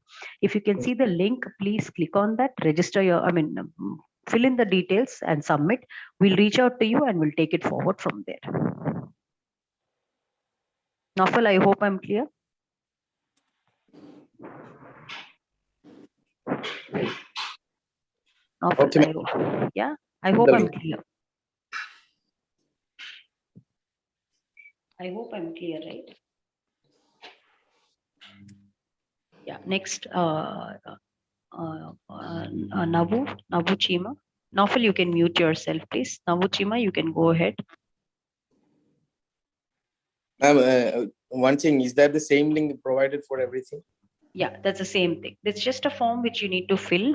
If you can see the link, please click on that, register fill in the details and submit. We'll reach out to you and we'll take it forward from there. Naufal, I hope I'm clear. Naufal, Okay. I hope I'm clear. I hope I'm clear, right? Yeah. Next, Navu Chima. Naufal, you can mute yourself, please. Navu Chima, you can go ahead. One thing, is that the same link provided for everything? Yeah, that's the same thing. It's just a form which you need to fill.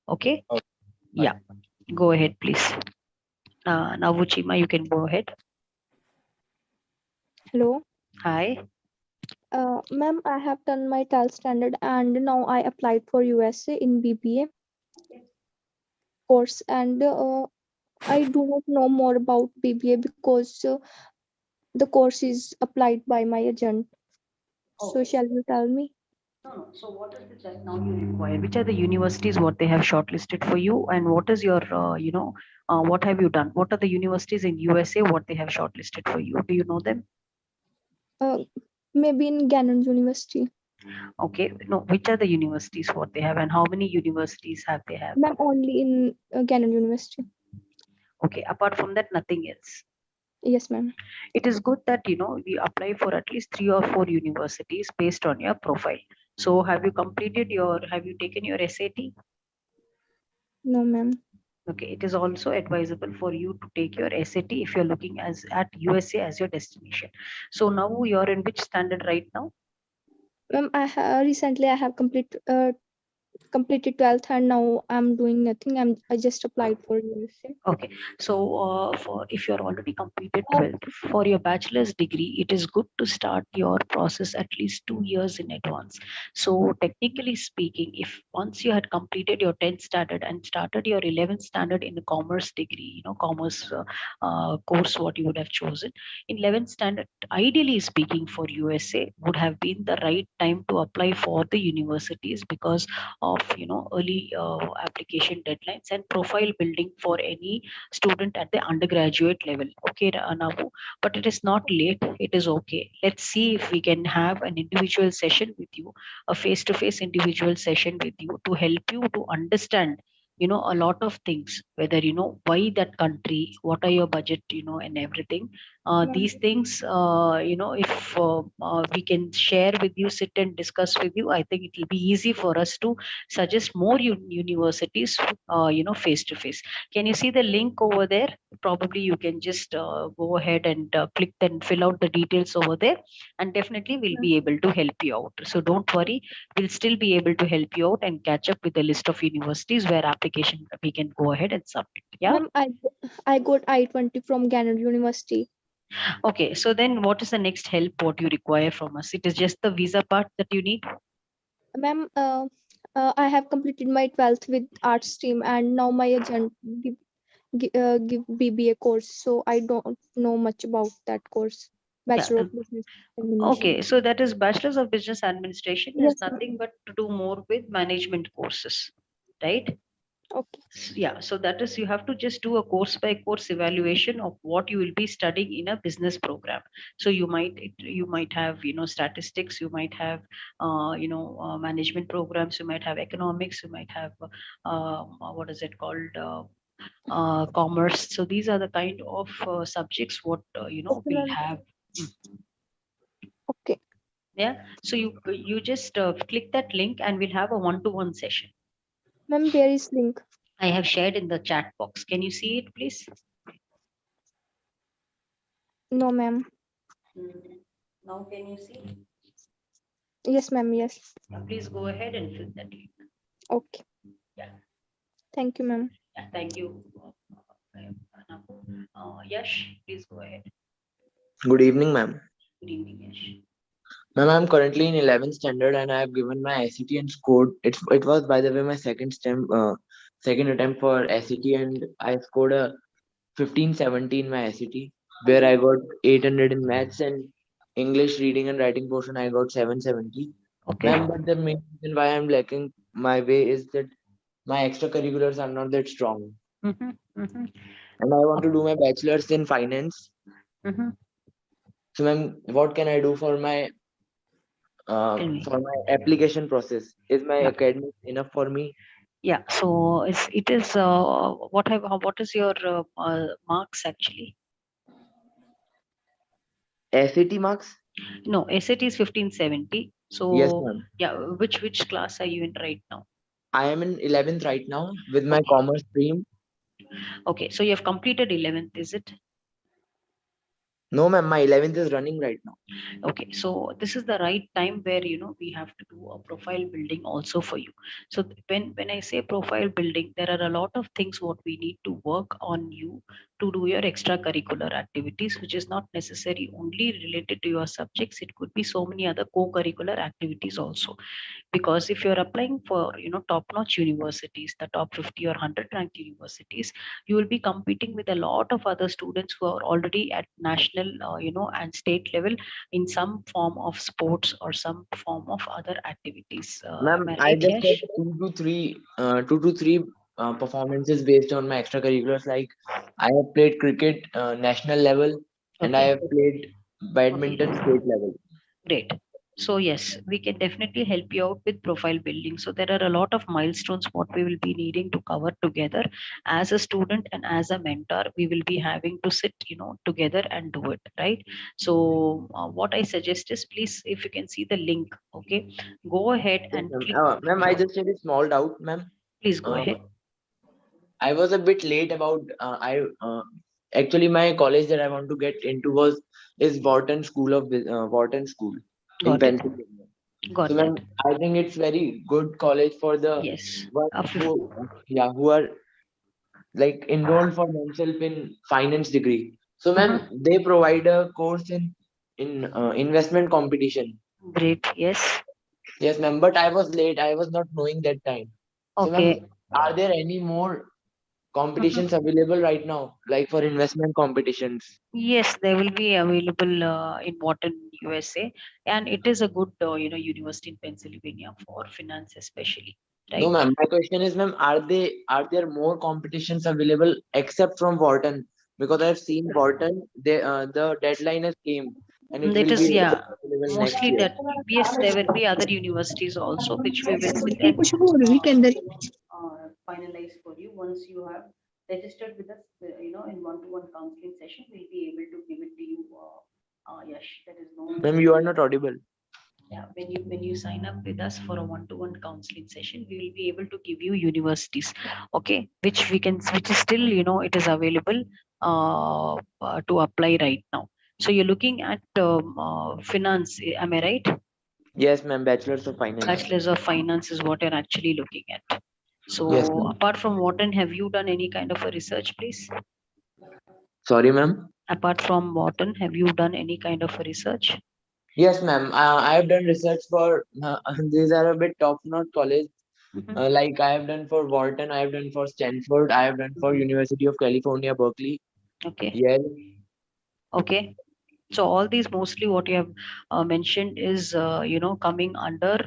Okay. Okay. Yeah. Go ahead, please. Now, Uchima, you can go ahead. Hello. Hi. Ma'am, I have done my 12th standard and now I applied for USA in BBA course, and I do not know more about BBA because the course is applied by my agent. So shall you tell me? No. So what is it that now you require? Which are the universities what they have shortlisted for you, and what is your, what have you done? What are the universities in USA what they have shortlisted for you? Do you know them? Uh, Maybe in Gannon University. Okay. No. Which are the universities what they have, and how many universities have they have? Ma'am, only in Gannon University. Okay. Apart from that, nothing else. Yes, ma'am. It is good that we apply for at least 3 or 4 universities based on your profile. So have you taken your SAT? No, ma'am. Okay, it is also advisable for you to take your SAT if you're looking at USA as your destination. So now you're in which standard right now? Ma'am, recently I have completed 12th and now I'm doing nothing. I just applied for USA. Okay, so for if you're already completed 12th, for your bachelor's degree, it is good to start your process at least 2 years in advance. So technically speaking, if once you had completed your 10th standard and started your 11th standard in a commerce degree, commerce course, what you would have chosen in 11th standard, ideally speaking, for USA would have been the right time to apply for the universities because of early application deadlines and profile building for any student at the undergraduate level. Okay, Navu, but it is not late. It is okay. Let's see if we can have an individual session with you, a face-to-face individual session with you to help you to understand a lot of things, whether why that country, what are your budget, and everything. These things, if we can share with you, sit and discuss with you, I think it will be easy for us to suggest more universities, face to face. Can you see the link over there? Probably you can just go ahead and click and fill out the details over there, and definitely we'll be able to help you out. So don't worry, we'll still be able to help you out and catch up with a list of universities where application we can go ahead and submit. Yeah. Ma'am, I got I-20 from Gannon University. Okay, so then what is the next help what you require from us? It is just the visa part that you need? Ma'am, I have completed my 12th with arts stream and now my agent give BBA course, so I don't know much about that course. Bachelor of Business Administration. Okay, so that is Bachelor's of Business Administration Yes, is nothing but to do more with management courses, right? Okay. Yeah, so that is you have to just do a course by course evaluation of what you will be studying in a business program. So you might have statistics, you might have management programs, you might have economics, you might have what is it called, commerce. So these are the kind of subjects what we have. Okay. Yeah, so you just click that link and we'll have a one-to-one session. Ma'am, where is link? I have shared in the chat box. Can you see it, please? No, ma'am. Now can you see? Yes, ma'am. Yes. Please go ahead and fill that link. Okay. Yeah. Thank you, ma'am. Yeah, thank you. Yash, please go ahead. Good evening, ma'am. Good evening, Yash. Ma'am, I'm currently in 11th standard and I have given my SAT and scored. It was, by the way, my second attempt for SAT, and I scored a 1570 in my SAT, where I got 800 in maths, and English reading and writing portion I got 770. Okay. Ma'am, but the main reason why I'm lacking my way is that my extracurriculars are not that strong. And I want to do my bachelor's in finance. So, ma'am, what can I do for my application process? Is my academic enough for me? Yeah. So it is what is your marks actually? SAT marks? No, SAT is 1570. So Yes, ma'am. yeah, which class are you in right now? I am in 11th right now with my commerce stream. Okay, so you have completed 11th, is it? No, ma'am, my 11th is running right now. Okay, so this is the right time where we have to do a profile building also for you. So when I say profile building, there are a lot of things what we need to work on you to do your extracurricular activities, which is not necessary only related to your subjects. It could be so many other co-curricular activities also, because if you're applying for top notch universities, the top 50 or 100 ranked universities, you will be competing with a lot of other students who are already at national and state level in some form of sports or some form of other activities. Am Ma'am, I I right, just Yash? got two to three performances based on my extracurriculars. Like I have played cricket national level, and I Okay. have played badminton state level. Great. So yes, we can definitely help you out with profile building. So there are a lot of milestones what we will be needing to cover together as a student and as a mentor. We will be having to sit, together and do it, right? So what I suggest is, please, if you can see the link, okay, go ahead Yes, and ma'am. click. Ma'am, I just had a small doubt, ma'am. Please go Uh, ahead. I was a bit late about I actually my college that I want to get into was is Wharton School in Got it. Pennsylvania. So Got that. ma'am, I think it's very good college for the Yes. one who are like enrolled for themselves in finance degree. So ma'am, they provide a course in investment competition. Great. Yes. Yes, ma'am. But I was late. I was not knowing that time. So Okay. ma'am, are there any more competitions available right now, like for investment competitions? Yes, they will be available in Wharton, USA, and it is a good, university in Pennsylvania for finance, especially, No, right? ma'am. My question is, ma'am, are there more competitions available except from Wharton? Because I've seen Wharton, the deadline has came and it It will is, be yeah, available next mostly year. that. Yes, there will be other universities also, which we will sit and finalize for you once you have registered with us. In one-to-one counseling session, we'll be able to give it to you. Yash, there is no. Ma'am, you are not audible. Yeah, when you sign up with us for a one-to-one counseling session, we will be able to give you universities, okay, which is still, it is available to apply right now. So you're looking at finance, am I right? Yes, ma'am. Bachelor's of Finance. Bachelor's of Finance is what you're actually looking at. So Yes, ma'am. apart from Wharton, have you done any kind of a research, please? Sorry, ma'am. Apart from Wharton, have you done any kind of a research? Yes, ma'am. I have done research for these are a bit top-notch college. Like I have done for Wharton, I have done for Stanford, I have done for University of California, Berkeley. Okay. Yale. Okay. So all these mostly what you have mentioned is coming under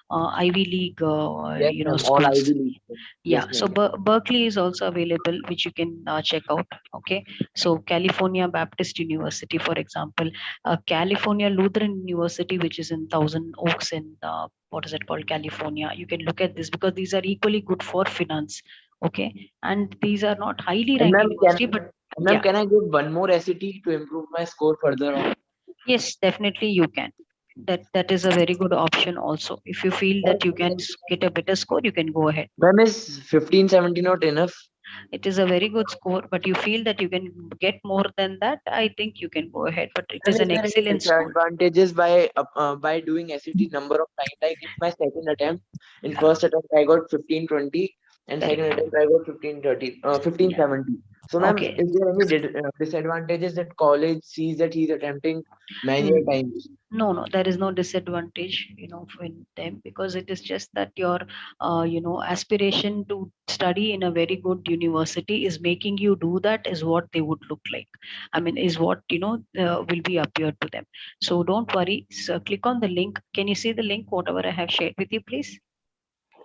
Ivy League Yes, ma'am. All schools. Ivy League. Yeah, Yes, so ma'am. Berkeley is also available, which you can check out. Okay, so California Baptist University, for example, California Lutheran University, which is in Thousand Oaks in what is it called, California. You can look at this because these are equally good for finance. Okay, and these are not highly And ranked ma'am, university, but yeah, can I give one more SAT to improve my score further on? yes, definitely you can. That is a very good option also. If you feel that you can get a better score, you can go ahead. Ma'am, is 1570 not enough? It is a very good score, but you feel that you can get more than that, I think you can go ahead. But it Ma'am, is is an there any excellent score. disadvantages by doing SAT number of times? Like it's my second attempt. In first attempt I got 1520, and second Correct. attempt I got 1530, 1570. So ma'am, Okay. is there any disadvantages that college sees that he's attempting many Mm, times? no, there is no disadvantage, in them, because it is just that your, aspiration to study in a very good university is making you do that, is what they would look like. I mean, is what, will be appeared to them. So don't worry. So click on the link. Can you see the link, whatever I have shared with you, please?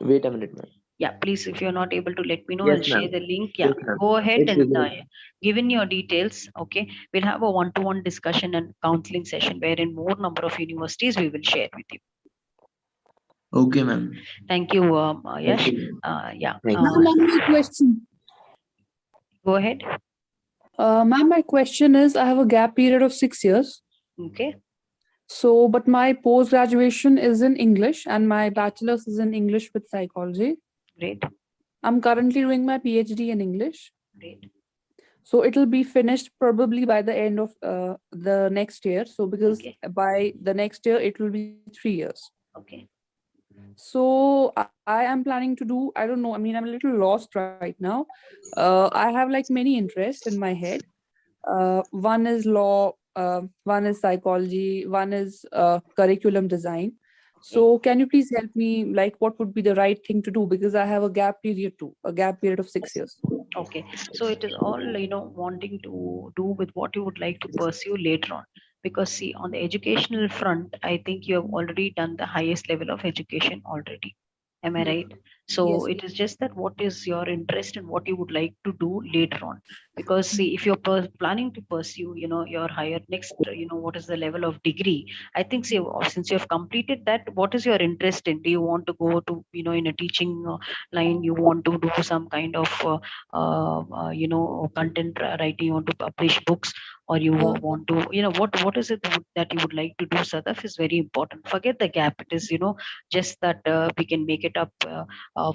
Wait a minute, ma'am. Yeah, please, if you're not able to, let me know. Yes, I'll ma'am. share the link. Yeah, Yes, ma'am. go ahead It's and visible. give in your details. Okay, we'll have a one-to-one discussion and counseling session wherein more number of universities we will share with you. Okay, ma'am. Thank you, Yash. Thank you. Yeah. Thank Ma'am, you. my question. Go ahead. Ma'am, my question is I have a gap period of 6 years. Okay. So, but my post graduation is in English and my bachelor's is in English with psychology. Great. I'm currently doing my PhD in English. Great. So it'll be finished probably by the end of the next year. So because Okay. by the next year it will be 3 years. Okay. So I am planning to do, I don't know, I mean, I'm a little lost right now. I have like many interests in my head. One is law, one is psychology, one is curriculum design. So can you please help me, like, what would be the right thing to do? Because I have a gap period too, a gap period of 6 years. Okay, so it is all, wanting to do with what you would like to pursue later on. Because see, on the educational front, I think you have already done the highest level of education already. Am I right? So Yes. it is just that what is your interest and what you would like to do later on. Because see, if you're planning to pursue, your higher next, what is the level of degree? I think see, since you have completed that, what is your interest in? Do you want to go to, in a teaching line? You want to do some kind of content writing, you want to publish books, or you Yeah. want to, what is it that you would like to do? Sadaf, is very important. Forget the gap. It is, just that we can make it up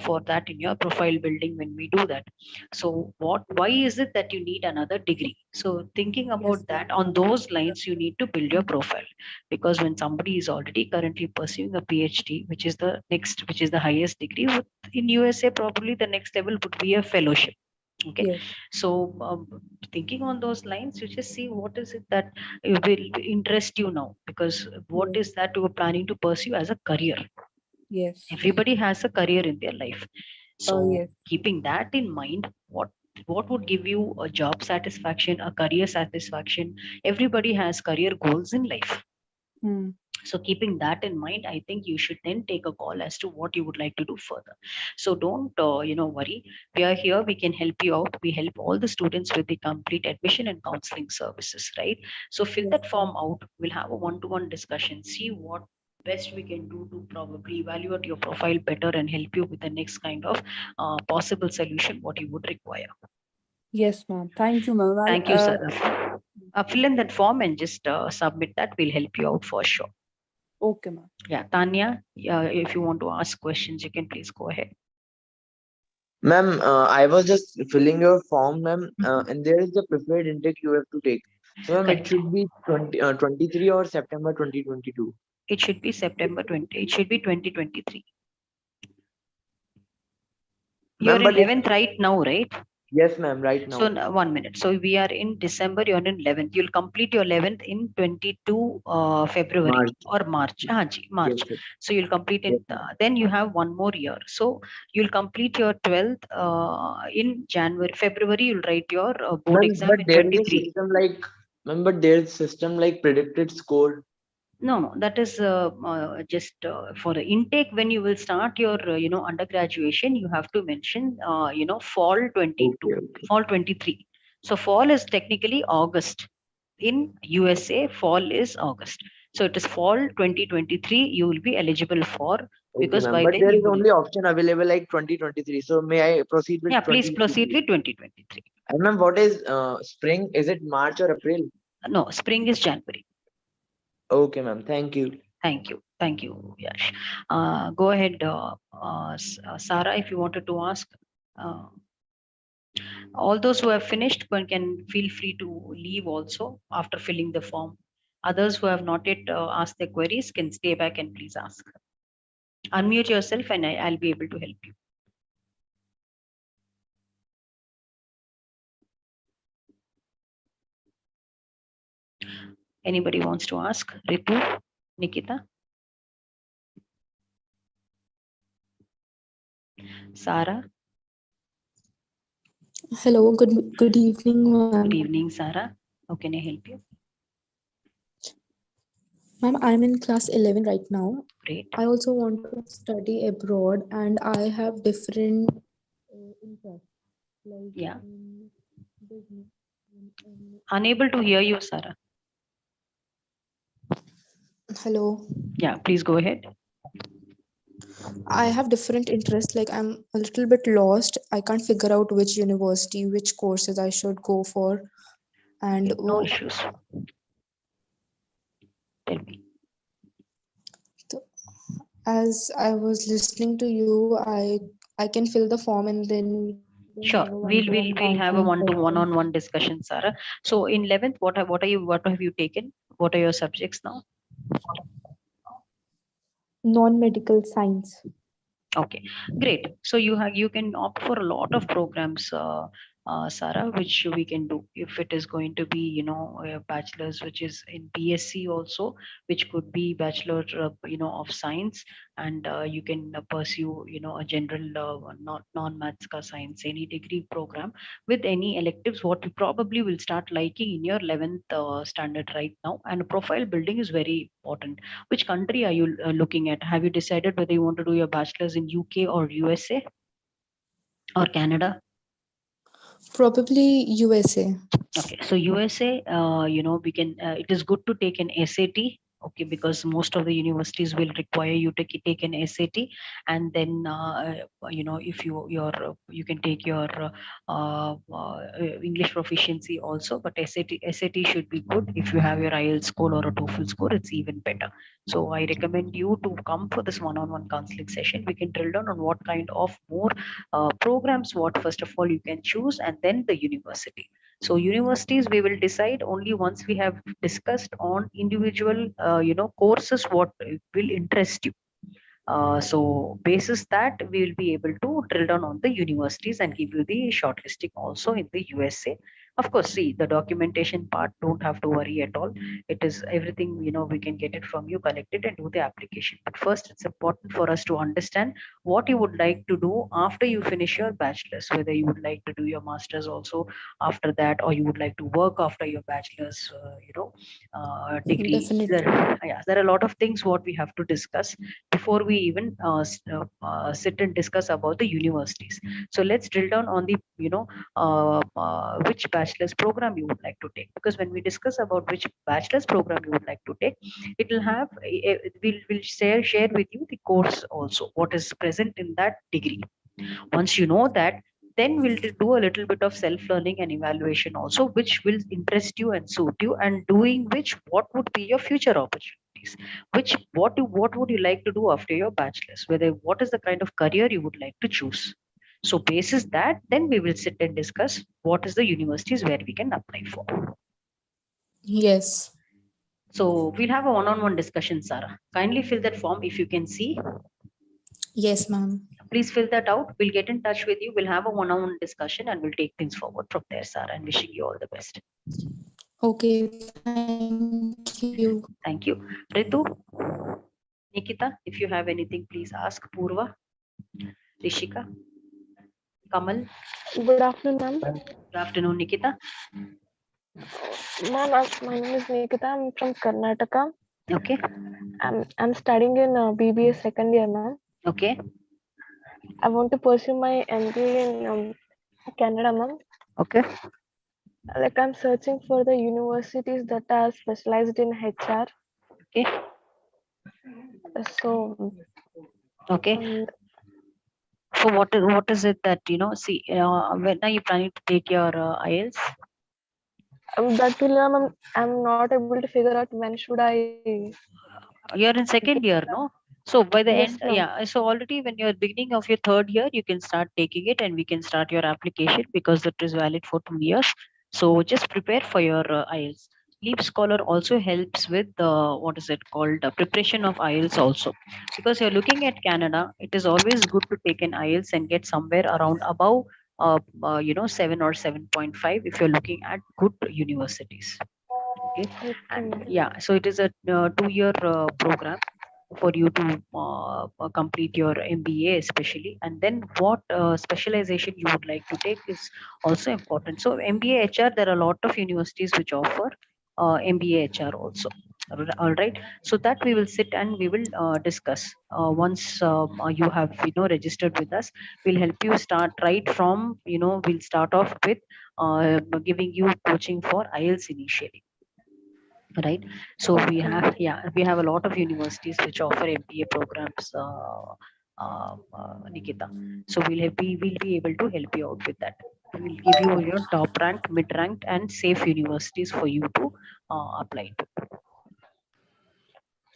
for that in your profile building when we do that. So why is it that you need another degree? So thinking about Yes. that, on those lines you need to build your profile. Because when somebody is already currently pursuing a PhD, which is the next, which is the highest degree in USA, probably the next level would be a fellowship. Okay, Yes. so thinking on those lines, you just see what is it that will interest you now, because what Yes. is that you are planning to pursue as a career. Yes. Everybody has a career in their life. So Yes. keeping that in mind, what would give you a job satisfaction, a career satisfaction? Everybody has career goals in life. Hmm. So keeping that in mind, I think you should then take a call as to what you would like to do further. So don't worry. We are here, we can help you out. We help all the students with the complete admission and counseling services, right? So fill Yes. that form out. We'll have a one-to-one discussion, see what best we can do to probably evaluate your profile better and help you with the next kind of possible solution what you would require. Yes, ma'am. Thank you, ma'am. Thank you, Sadaf. Fill in that form and just submit that. We'll help you out for sure. Okay, ma'am. Yeah, Tanya, if you want to ask questions, you can please go ahead. Ma'am, I was just filling your form, ma'am, and there is the preferred intake you have to take. So, ma'am, it Correct. should be 23 or September 2022. It should be September 20. It should be 2023. You're Ma'am, in but it, 11th right now, right? yes, ma'am, right So now. 1 minute. So we are in December. You're in 11th. You'll complete your 11th in 22 February March. or March. March. Yes, sir. So you'll complete Yes, in. Then you have one more year. So you'll complete your 12th in January. February you'll write your board ma'am, exam but in there is a 23. system like, ma'am, but there is system like predicted score. No, that is just for the intake. When you will start your, undergraduation, you have to mention, fall 22, Okay, okay. fall 23. So fall is technically August. In USA, fall is August. So it is fall 2023. You will be eligible for, Okay, because ma'am. by But then there you is will. only option available like 2023. So may I proceed with Yeah, please proceed 2023? with 2023. And ma'am, what is spring? Is it March or April? No, spring is January. Okay, ma'am. Thank you. Thank you. Thank you, Yash. Go ahead, Sarah, if you wanted to ask. Uh, all those who have finished can feel free to leave also after filling the form. Others who have not yet asked their queries can stay back and please ask. Unmute yourself and I'll be able to help you. Anybody wants to ask? Ritu, Nikita, Sarah. Hello, good evening, ma'am. Good evening, Sarah. How can I help you? Ma'am, I'm in class 11 right now. Great. I also want to study abroad and I have different interests like Yeah. in business. Unable to hear you, Sarah. Hello. Yeah, please go ahead. I have different interests. Like I'm a little bit lost. I can't figure out which university, which courses I should go for. And Okay, no issues. Tell me. as I was listening to you, I can fill the form and then we can Sure, we'll have a one-on-one discussion, Sarah. So in 11th, what have you taken? What are your subjects now? Non-medical science. Okay, great. So you can opt for a lot of programs, Sarah, which we can do if it is going to be a bachelor's, which is in BSc also, which could be bachelor of science, and you can pursue a general not non-maths ka science any degree program with any electives. What you probably will start liking in your 11th standard right now, and profile building is very important. Which country are you looking at? Have you decided whether you want to do your bachelor's in UK or USA or Canada? Probably USA. Okay, so USA, we can. It is good to take an SAT. Okay, because most of the universities will require you to take an SAT, and then if you can take your English proficiency also. But SAT should be good. If you have your IELTS score or a TOEFL score, it's even better. So I recommend you to come for this one-on-one counseling session. We can drill down on what kind of more programs, what first of all you can choose, and then the university. So universities we will decide only once we have discussed on individual courses what will interest you. So basis that we will be able to drill down on the universities and give you the shortlisting also in the USA. Of course, see the documentation part, don't have to worry at all. It is everything, we can get it from you, collect it and do the application. But first, it's important for us to understand what you would like to do after you finish your bachelor's, whether you would like to do your master's also after that, or you would like to work after your bachelor's, degree. Definitely. There are a lot of things what we have to discuss before we even sit and discuss about the universities. So let's drill down on the which bachelor's program you would like to take, because when we discuss about which bachelor's program you would like to take, it will have we'll share with you the course also what is present in that degree. Once you know that, then we'll do a little bit of self learning and evaluation also, which will interest you and suit you, and doing which what would be your future opportunities, which what would you like to do after your bachelor's, whether what is the kind of career you would like to choose. So basis that, then we will sit and discuss what is the universities where we can apply for. Yes. So we'll have a one-on-one discussion, Sarah. Kindly fill that form if you can see. Yes, ma'am. Please fill that out. We'll get in touch with you. We'll have a one-on-one discussion and we'll take things forward from there, Sarah, and wishing you all the best. Okay, thank you. Thank you. Ritu, Nikita, if you have anything, please ask. Purva, Rishika, Kamal. Good afternoon, ma'am. Good afternoon, Nikita. Ma'am, my name is Nikita. I'm from Karnataka. Okay. I'm studying in BBA second year, ma'am. Okay. I want to pursue my MBA in Canada, ma'am. Okay. Like I'm searching for the universities that are specialized in HR. Okay. So. Okay. So what is it that see? When are you planning to take your IELTS? That will, I'm not able to figure out when should I. You're in second year, no? So by the Yes, end, ma'am. yeah. So already when you're beginning of your third year, you can start taking it, and we can start your application because it is valid for 2 years. So just prepare for your IELTS. LeapScholar also helps with what is it called, preparation of IELTS also, because you're looking at Canada. It is always good to take an IELTS and get somewhere around above 7 or 7.5 if you're looking at good universities. Okay. And yeah, so it is a 2-year program for you to complete your MBA especially, and then what specialization you would like to take is also important. So MBA HR, there are a lot of universities which offer MBA HR also. All right, so that we will sit and we will discuss once you have registered with us. We'll help you start right from we'll start off with giving you coaching for IELTS initially, right? So we have a lot of universities which offer MBA programs, Nikita. So we'll be able to help you out with that. We'll give you your top ranked, mid ranked and safe universities for you to apply to.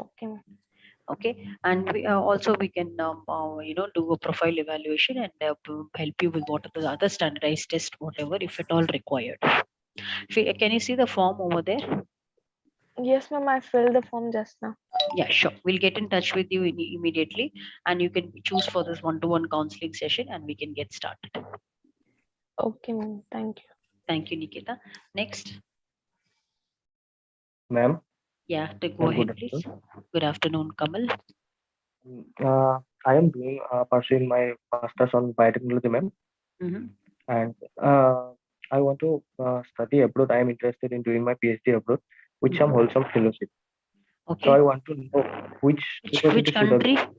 Okay. Okay, and also we can do a profile evaluation and help you with what are the other standardized tests, whatever, if at all required. Can you see the form over there? Yes, ma'am, I filled the form just now. Yeah, sure. We'll get in touch with you immediately, and you can choose for this one-to-one counseling session, and we can get started. Okay, ma'am. Thank you. Thank you, Nikita. Next. Ma'am. Yeah, to go Ma'am, ahead, good please. afternoon. Good afternoon, Kamal. I am doing pursuing my master's on biotechnology, ma'am, Mm-hmm. and I want to study abroad. I am interested in doing my PhD abroad with some wholesome fellowship. So Okay. I want to know which Which university should I country? go?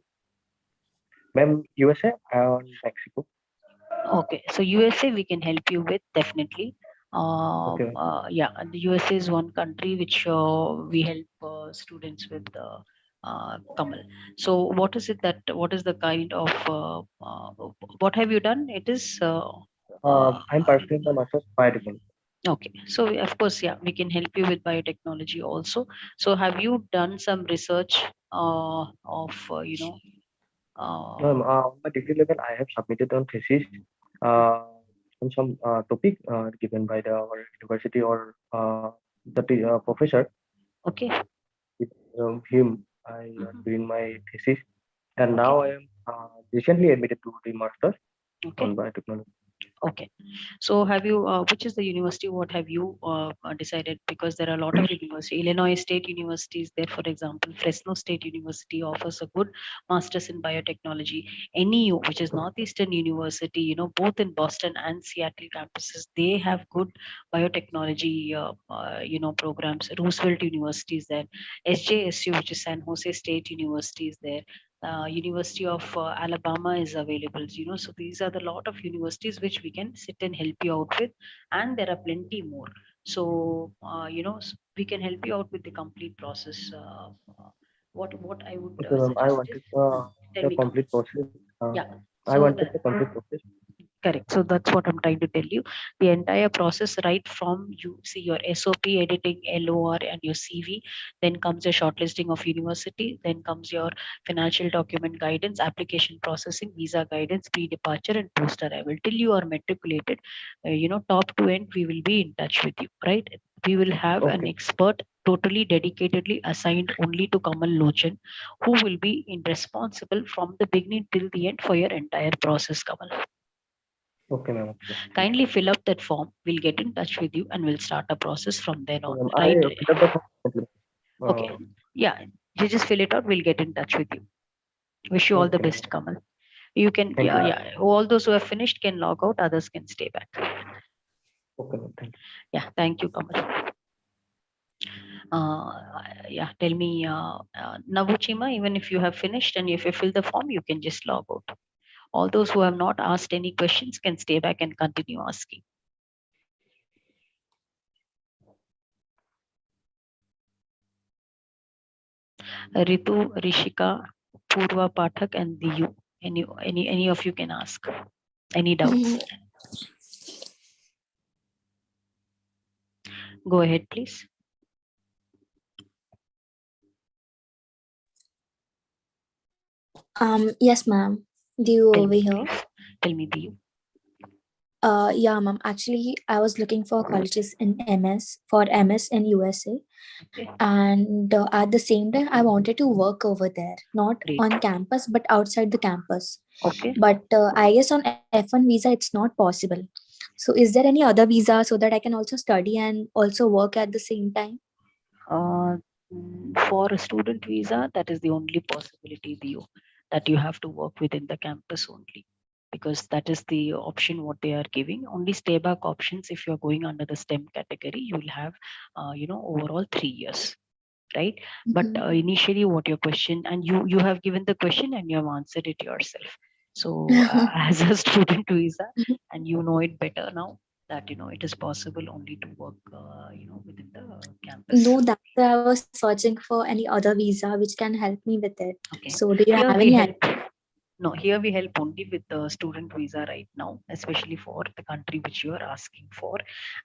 Ma'am, USA and Mexico. Okay, so USA we can help you with definitely. Okay. Yeah, and the USA is one country which we help students with. Kamal. So what is it that? What is the kind of? What have you done? It is. I'm pursuing my master's biotechnology. Okay, so of course, yeah, we can help you with biotechnology also. So have you done some research of Ma'am, on my degree level, I have submitted on thesis on some topic given by the our university or the professor. Okay. With him, I am doing my thesis, and Okay. now I am recently admitted to the master's Okay. on biotechnology. Okay. So have you, which is the university, what have you decided? Because there are a lot of university, Illinois State University is there, for example, Fresno State University offers a good master's in biotechnology. NEU, which is Northeastern University, both in Boston and Seattle campuses, they have good biotechnology, programs. Roosevelt University is there. SJSU, which is San Jose State University is there. University of Alabama is available. So these are the lot of universities which we can sit and help you out with, and there are plenty more. So we can help you out with the complete process. What I would Okay, ma'am, I suggest is, wanted tell the me. complete process. Yeah. I So wanted the complete process. correct. So that's what I'm trying to tell you. The entire process, right from you see your SOP editing, LOR, and your CV, then comes your shortlisting of university, then comes your financial document guidance, application processing, visa guidance, pre-departure, and post-arrival. Till you are matriculated, top to end, we will be in touch with you, right? We will have an expert totally dedicatedly assigned only to Kamal Lochan, who will be responsible from the beginning till the end for your entire process, Kamal. Okay, ma'am. Okay. Kindly fill up that form. We'll get in touch with you and we'll start a process from then on. Ma'am, I Right? filled up the form. Okay. Yeah. You just fill it out. We'll get in touch with you. Wish you all the Okay, ma'am. best, Kamal. You can, Thank you. yeah. All those who have finished can log out. Others can stay back. Okay, ma'am. Thank you. Yeah. Thank you, Kamal. Yeah. Tell me, Navuchima, even if you have finished and if you fill the form, you can just log out. All those who have not asked any questions can stay back and continue asking. Ritu, Rishika, Purva Pathak, and Diyu. Any of you can ask. Any doubts? Go ahead, please. Yes, ma'am. Do you over here? Tell me, Diyu. Yeah, ma'am. Actually, I was looking for colleges in MS in USA, and at the same time, I wanted to work over there, not on campus but outside the campus. Okay. But I guess on F1 visa, it's not possible. So, is there any other visa so that I can also study and also work at the same time? For a student visa, that is the only possibility, Diyu, that you have to work within the campus only, because that is the option what they are giving. Only stay back options, if you're going under the STEM category, you will have overall 3 years, right? But initially what your question, and you have given the question and you have answered it yourself. So as a student visa, and you know it better now, that it is possible only to work within the campus. No, that's why I was searching for any other visa which can help me with it. Okay. So, do you Here have we any help. idea? No, here we help only with the student visa right now, especially for the country which you are asking for.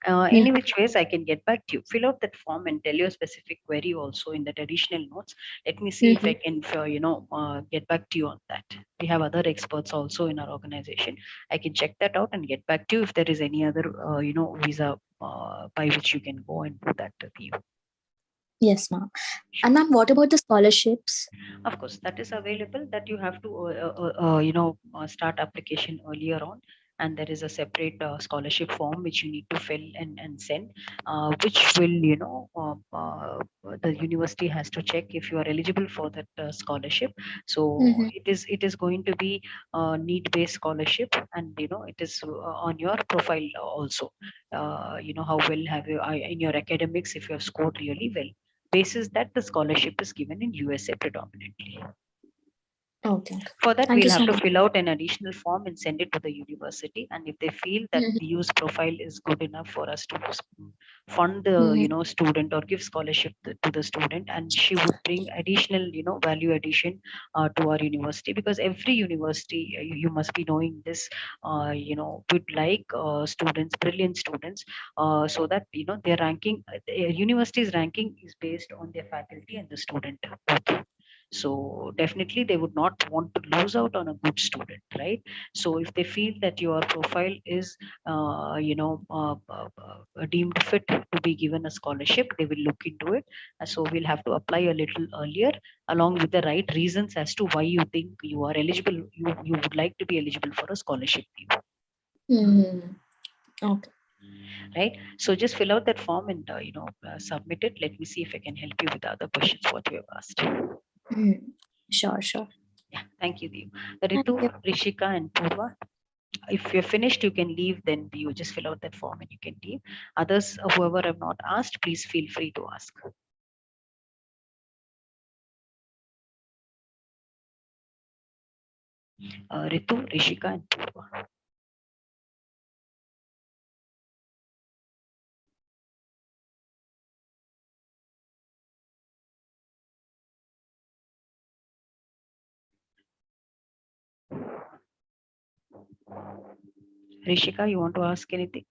Any which ways, I can get back to you. Fill out that form and tell your specific query also in that additional notes. Let me see if I can, get back to you on that. We have other experts also in our organization. I can check that out and get back to you if there is any other, visa by which you can go and do that review. Yes, ma'am. And ma'am, what about the scholarships? Of course, that is available. That you have to, start application earlier on, and there is a separate scholarship form which you need to fill and send, which will, the university has to check if you are eligible for that scholarship. So it is going to be need-based scholarship, and it is on your profile also. How well have you in your academics if you have scored really well. Basis that the scholarship is given in USA predominantly. Okay. For that, Thank we'll you have so to much. fill out an additional form and send it to the university. And if they feel that the use profile is good enough for us to fund the student or give scholarship to the student, and she would bring additional value addition to our university, because every university, you must be knowing this, would like students, brilliant students, so that their ranking, university's ranking is based on their faculty and the student both. So definitely they would not want to lose out on a good student, right? So if they feel that your profile is deemed fit to be given a scholarship, they will look into it. So we'll have to apply a little earlier, along with the right reasons as to why you think you are eligible, you would like to be eligible for a scholarship view. Okay. Right, so just fill out that form and submit it. Let me see if I can help you with the other questions what you have asked. Sure, sure. Yeah, thank you, Dev. Thank Ritu, you. Rishika, and Purva. If you're finished, you can leave. Then you just fill out that form and you can leave. Others, whoever have not asked, please feel free to ask. Ritu, Rishika, and Purva. Rishika, you want to ask anything?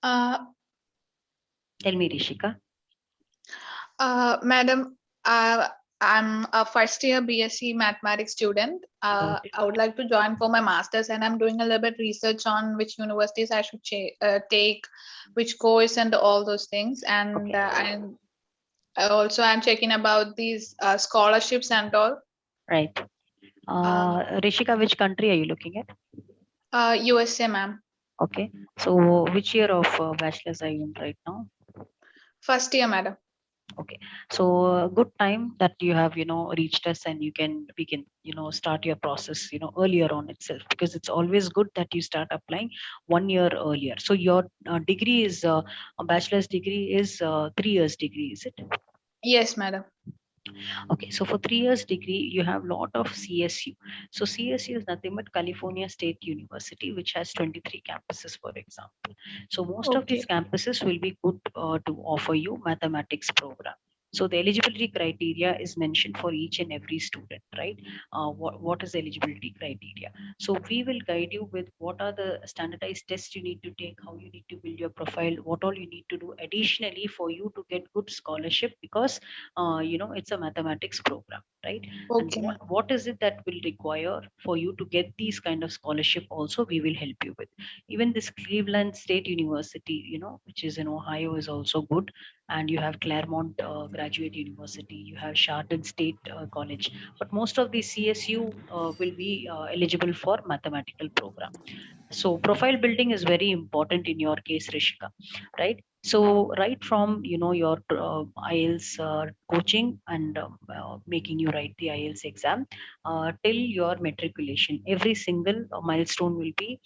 Uh, Tell me, Rishika. Madam, I'm a first year BSc mathematics student. I would like to join for my master's, and I'm doing a little bit research on which universities I should take, which course, and all those things. And I'm checking about these scholarships and all. Right. Rishika, which country are you looking at? USA, ma'am. Okay. So which year of bachelor's are you in right now? First year, madam. Okay, so good time that you have reached us, and we can start your process earlier on itself, because it's always good that you start applying 1 year earlier. So your degree is a bachelor's degree is 3 years degree, is it? Yes, madam. Okay, so for 3 years degree, you have lot of CSU. So CSU is nothing but California State University, which has 23 campuses, for example. So most of these campuses will be good to offer you mathematics program. So the eligibility criteria is mentioned for each and every student, right? What is the eligibility criteria? So we will guide you with what are the standardized tests you need to take, how you need to build your profile, what all you need to do additionally for you to get good scholarship, because it's a mathematics program, right? And what is it that will require for you to get these kind of scholarship also, we will help you with. Even this Cleveland State University, which is in Ohio, is also good. And you have Claremont Graduate University, you have Chardon State College, but most of the CSU will be eligible for mathematical program. So profile building is very important in your case, Rishika, right? So right from your IELTS coaching, and making you write the IELTS exam till your matriculation, every single milestone will be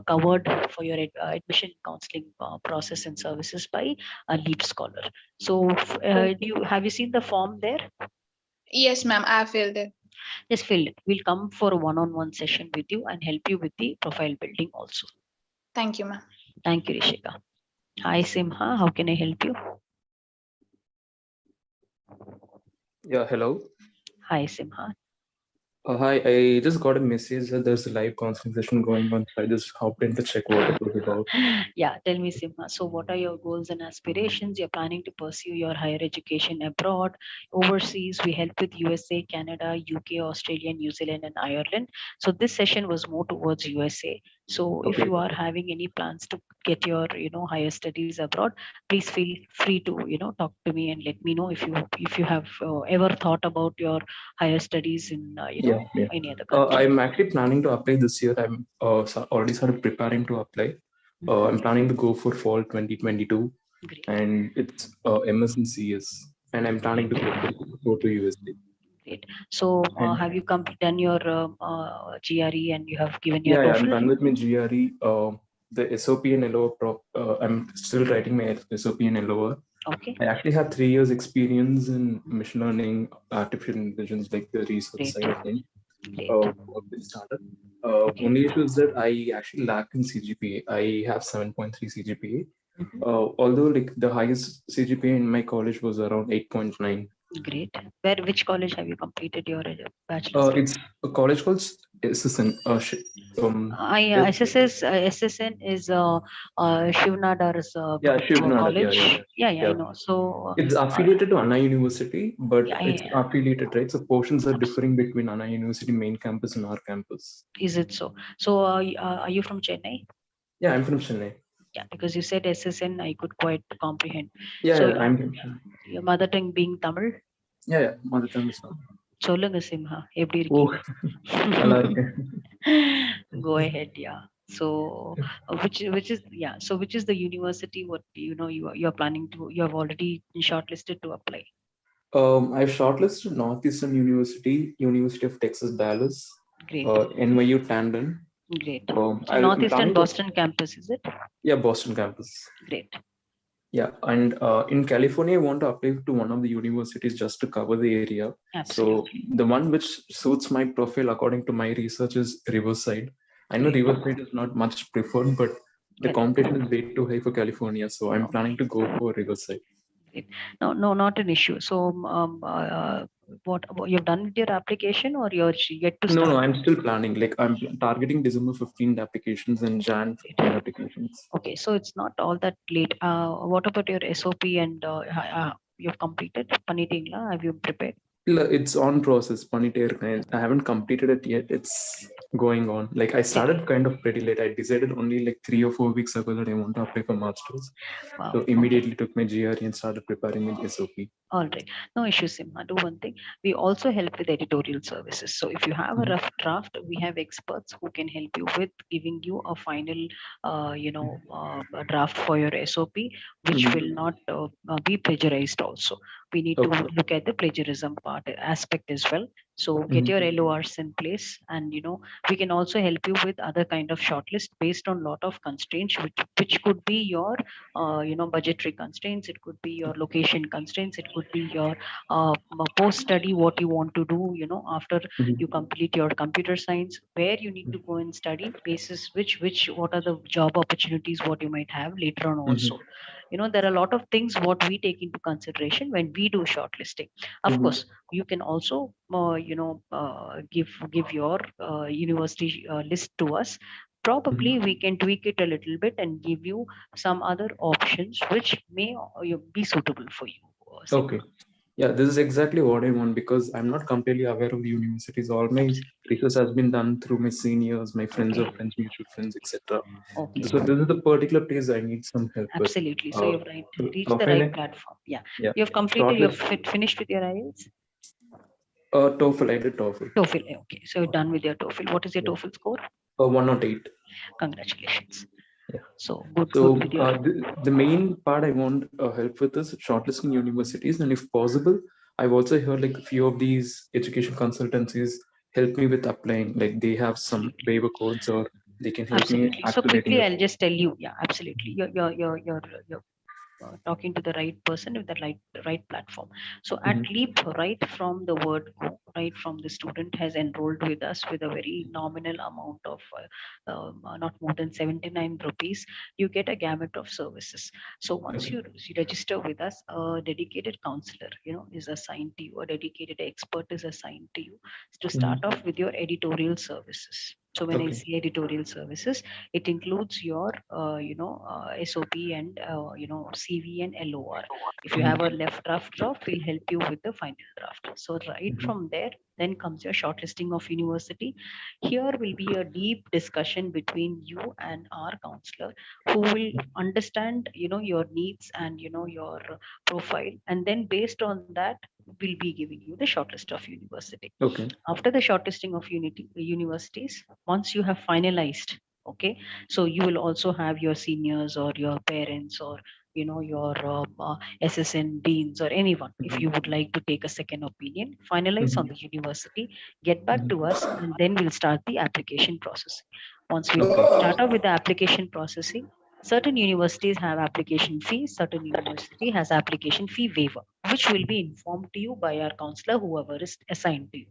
covered for your admission counseling process and services by LeapScholar. So have you seen the form there? Yes, ma'am, I filled it. Just fill it. We'll come for a one-on-one session with you and help you with the profile building also. Thank you, ma'am. Thank you, Rishika. Hi, Simha. How can I help you? Yeah, hello. Hi, Simha. Hi, I just got a message that there's a live counseling session going on. So I just hopped in to check what it was about. Yeah, tell me, Simha. So, what are your goals and aspirations? You're planning to pursue your higher education abroad, overseas. We help with USA, Canada, UK, Australia, New Zealand, and Ireland. So, this session was more towards USA. So, if Okay. you are having any plans to get your, higher studies abroad, please feel free to, talk to me and let me know if you have ever thought about your higher studies in, Yeah. any other country. I'm actually planning to apply this year. I'm already started preparing to apply. I'm planning to go for fall 2022, and it's MS and CS, and I'm planning to go to USA. Great. So, And have you done your GRE and you have given your yeah, I'm TOEFL? done with my GRE. The SOP and LOA I'm still writing my SOP and LOA. Okay. I actually have 3 years experience in machine learning, artificial intelligence, like the research Great. side of things. Great. Of the startup. Only issue is that I actually lack in CGPA. I have 7.3 CGPA. Although like the highest CGPA in my college was around 8.9. Great. Which college have you completed your bachelor's? It's a college called SSN. SSN is Shiv Nadar's Yeah, Shiv Nadar. college. Yeah, I Yeah. know. So, It's affiliated to Anna University, but yeah, it's affiliated, right? So portions are differing between Anna University main campus and our campus. is it so? So, are you from Chennai? Yeah, I'm from Chennai. Yeah, because you said SSN, I could quite comprehend. Yeah, So, I'm from Chennai. your mother tongue being Tamil? Yeah, mother tongue is Tamil. சொல்லுங்க சிம்ஹா எப்படி Oh, இருக்கீங்க? நல்லா இருக்கேன். Go ahead, yeah. So, which is yeah. So, which is the university? What you are planning to? You have already shortlisted to apply. I've shortlisted Northeastern University, University of Texas Dallas, Great. NYU Tandon. Great. So, I'm Northeastern planning to- Boston campus, is it? Yeah, Boston campus. Great. Yeah, and in California, I want to apply to one of the universities just to cover the area. Absolutely. So the one which suits my profile according to my research is Riverside. I know Great. Riverside is not much preferred, but the Correct. competition is way too high for California. So I'm planning to go for Riverside. Great. No, not an issue. So, what you've done with your application, or you're yet to start? No, I'm still planning. Like I'm targeting December 15th applications and Jan 15 applications. Okay, so it's not all that late. What about your SOP and you've completed Panitingla? Have you prepared? It's on process. I haven't completed it yet. It's going on. Like I started kind of pretty late. I decided only like 3 or 4 weeks ago that I want to apply for masters. Wow. So immediately took my GRE and started preparing my SOP. All right. No issues, Simha. Do one thing. We also help with editorial services. So if you have a rough draft, we have experts who can help you with giving you a final, a draft for your SOP, which will not be plagiarized also. We need to look at the plagiarism part aspect as well. So get your LORs in place, and we can also help you with other kind of shortlist based on lot of constraints, which could be your budgetary constraints, it could be your location constraints, it could be your post study, what you want to do after you complete your computer science, where you need to go and study, basis which what are the job opportunities what you might have later on also. There are a lot of things what we take into consideration when we do shortlisting. Of course, you can also give your university list to us. Probably we can tweak it a little bit and give you some other options which may be suitable for you. Okay. Yeah, this is exactly what I want because I'm not completely aware of the universities. All my research has been done through my seniors, my friends of friends, mutual friends, etc. Okay. So this is the particular place I need some help with. Absolutely. So you're right. Reach the TOEFL, right platform. Yeah. You've completed. You've finished with your IELTS. TOEFL. I did TOEFL. TOEFL. Okay. So you're done with your TOEFL. What is your TOEFL score? 108. Congratulations. Yeah. So good. So good with your... the main part I want help with is shortlisting universities, and if possible, I've also heard like a few of these education consultancies help me with applying. Like they have some waiver codes, or they can help me. Absolutely. So quickly, I'll just tell you. Yeah, absolutely. Your talking to the right person with the right platform. So at Leap, right from the word go, right from the student has enrolled with us with a very nominal amount of not more than 79 rupees, you get a gamut of services. So once you register with us, a dedicated counselor, is assigned to you, a dedicated expert is assigned to you to start off with your editorial services. So when I say editorial services, it includes your, SOP and, CV and LOR. If you have a left draft, we'll help you with the final draft. So right from there, then comes your shortlisting of university. Here will be a deep discussion between you and our counselor, who will understand, your needs and, your profile. And then based on that, we'll be giving you the shortlist of university. Okay. After the shortlisting of universities, once you have finalized, okay, so you will also have your seniors or your parents or your SSN deans or anyone, if you would like to take a second opinion, finalize on the university, get back to us, and then we'll start the application process. Once we start off with the application processing, certain universities have application fees, certain university has application fee waiver, which will be informed to you by our counselor, whoever is assigned to you.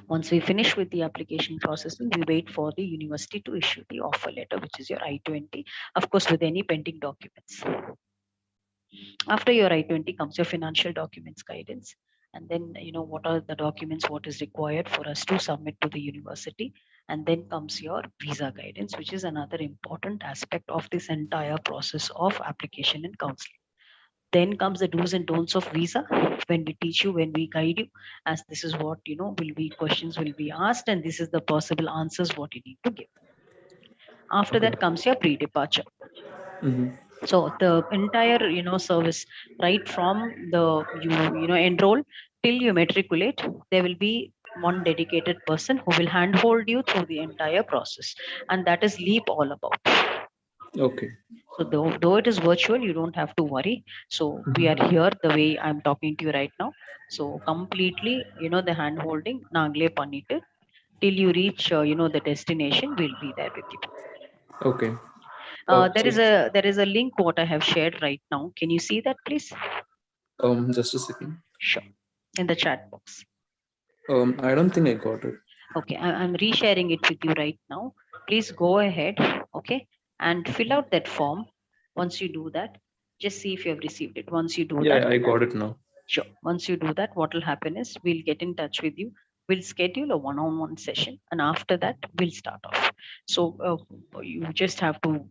Once we finish with the application processing, we wait for the university to issue the offer letter, which is your I-20, of course, with any pending documents. After your I-20 comes your financial documents guidance. And then, what are the documents, what is required for us to submit to the university. And then comes your visa guidance, which is another important aspect of this entire process of application and counseling. Then comes the do's and don'ts of visa, when we teach you, when we guide you, as this is what, will be questions will be asked, and this is the possible answers what you need to give. After that comes your pre-departure. So the entire, service, right from the, enroll till you matriculate, there will be one dedicated person who will handhold you through the entire process. And that is Leap all about. Okay. So though it is virtual, you don't have to worry. So we are here the way I'm talking to you right now. So completely, the hand holding, nagle pannittu, till you reach, the destination, we'll be there with you. Okay. There is a link what I have shared right now. Can you see that, please? Just a second. Sure. In the chat box. I don't think I got it. Okay, I'm resharing it with you right now. Please go ahead, okay, and fill out that form. Once you do that, just see if you have received it. Once you do that, I got it now. Sure. Once you do that, what will happen is we'll get in touch with you. We'll schedule a one-on-one session, and after that, we'll start off. So you just have to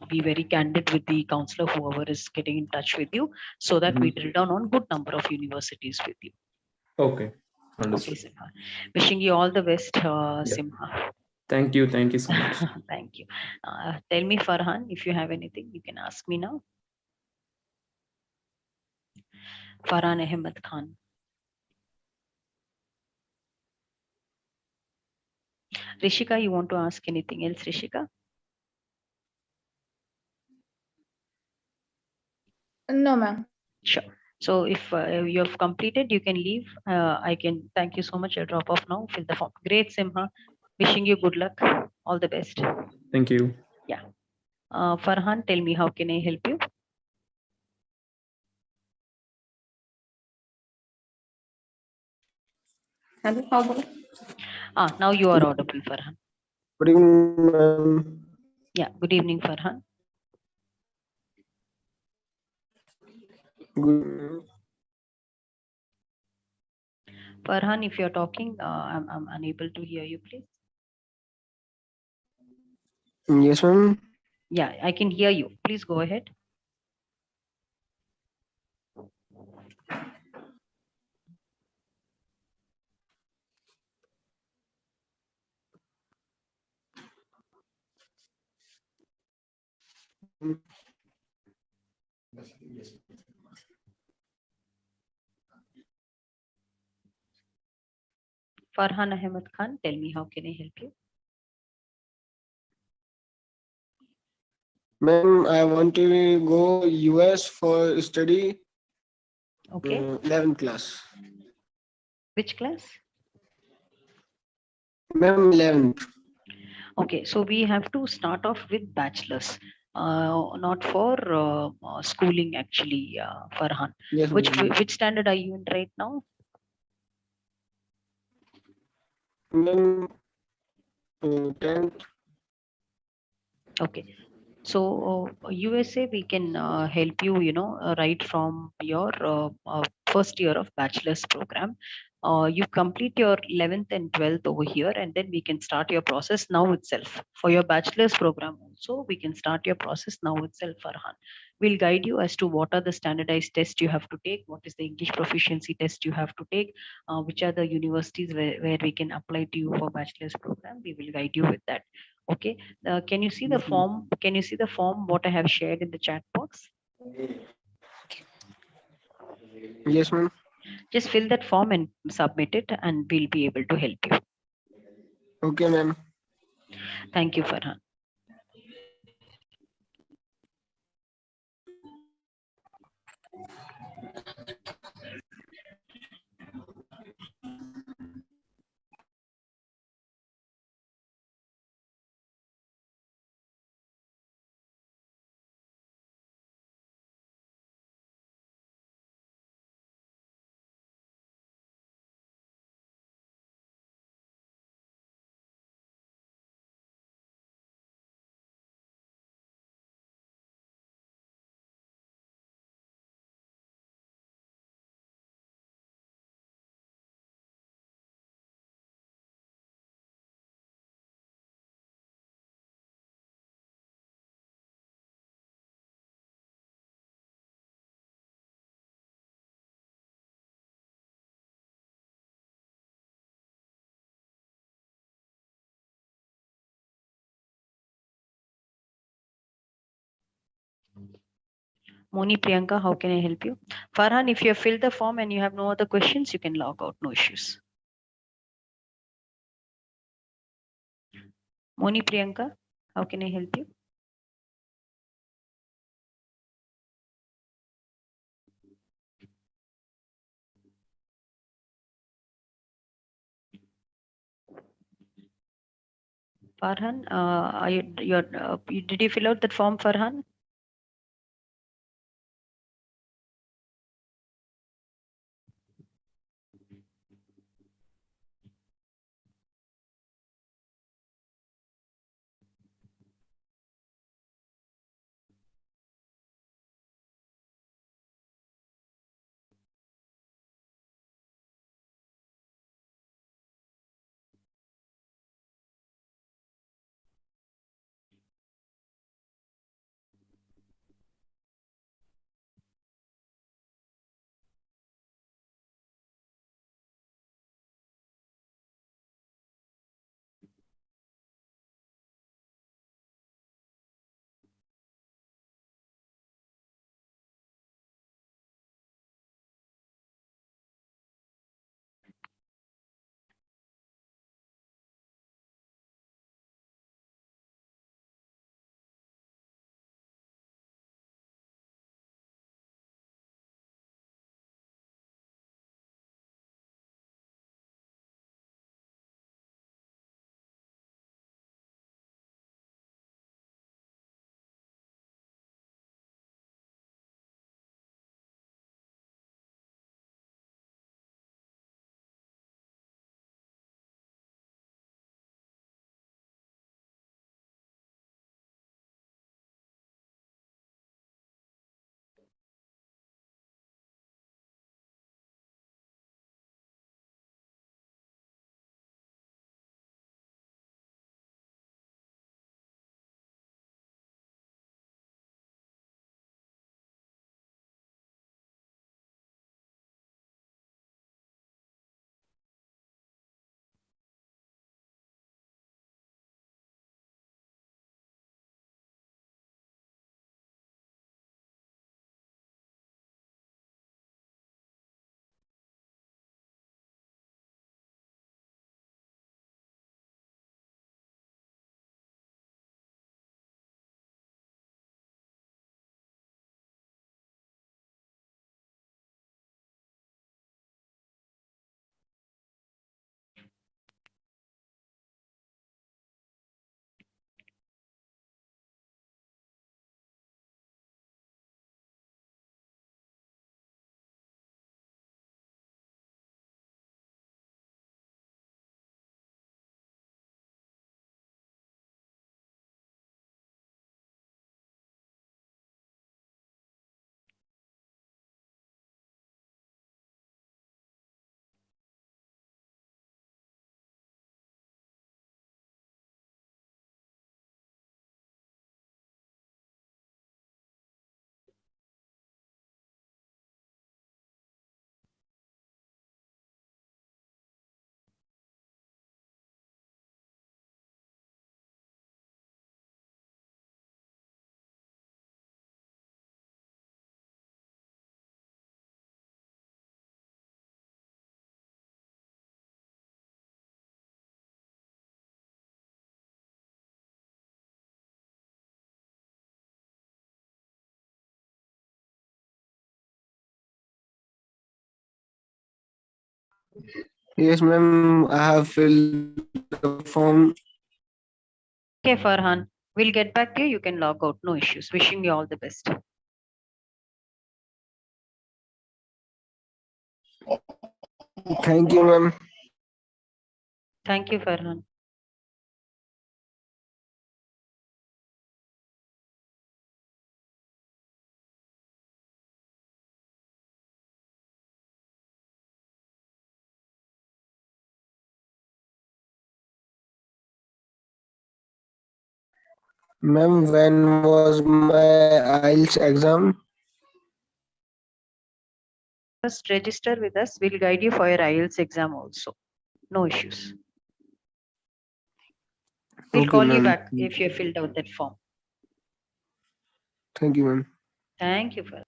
be very candid with the counselor, whoever is getting in touch with you, so that we drill down on good number of universities with you. Okay. Understood. Okay, Simha. Wishing you all the best, Simha. Thank you. Thank you so much. Thank you. Tell me, Farhan, if you have anything, you can ask me now. Farhan Ahmed Khan. Rishika, you want to ask anything else, Rishika? No, ma'am. Sure. So if you have completed, you can leave. I can thank you so much. I'll drop off now. Fill the form. Great, Simha. Wishing you good luck. All the best. Thank you. Yeah. Farhan, tell me, how can I help you? Hello. Now you are audible, Farhan. Good evening, ma'am. Yeah. Good evening, Farhan. Good. Farhan, if you're talking, I'm unable to hear you, please. Yes, ma'am. Yeah, I can hear you. Please go ahead. Farhan Ahmed Khan, tell me, how can I help you? Ma'am, I want to go US for study. Okay. 11th class. Which class? Ma'am, 11th. Okay, so we have to start off with bachelor's. not for schooling actually, Farhan. Yes, ma'am. Which standard are you in right now? Ma'am, 10th. Okay. So USA, we can help you, right from your first year of bachelor's program. You complete your 11th and 12th over here, and then we can start your process now itself. For your bachelor's program also, we can start your process now itself, Farhan. We'll guide you as to what are the standardized tests you have to take, what is the English proficiency test you have to take, which are the universities where we can apply to you for bachelor's program. We will guide you with that. Okay. Can you see the Yes, ma'am. form? Can you see the form what I have shared in the chat box? Yes, ma'am. Just fill that form and submit it, and we'll be able to help you. Okay, ma'am. Thank you, Farhan. Moni Priyanka, how can I help you? Farhan, if you have filled the form and you have no other questions, you can log out, no issues. Moni Priyanka, how can I help you? Farhan, did you fill out that form, Farhan? Yes, ma'am. I have filled the form. Okay, Farhan. We'll get back to you. You can log out. No issues. Wishing you all the best. Thank you, ma'am. Thank you, Farhan. Ma'am, when was my IELTS exam? First, register with us. We'll guide you for your IELTS exam also. No issues. We'll Okay, call you ma'am. back if you filled out that form. Thank you, ma'am. Thank you, Farhan.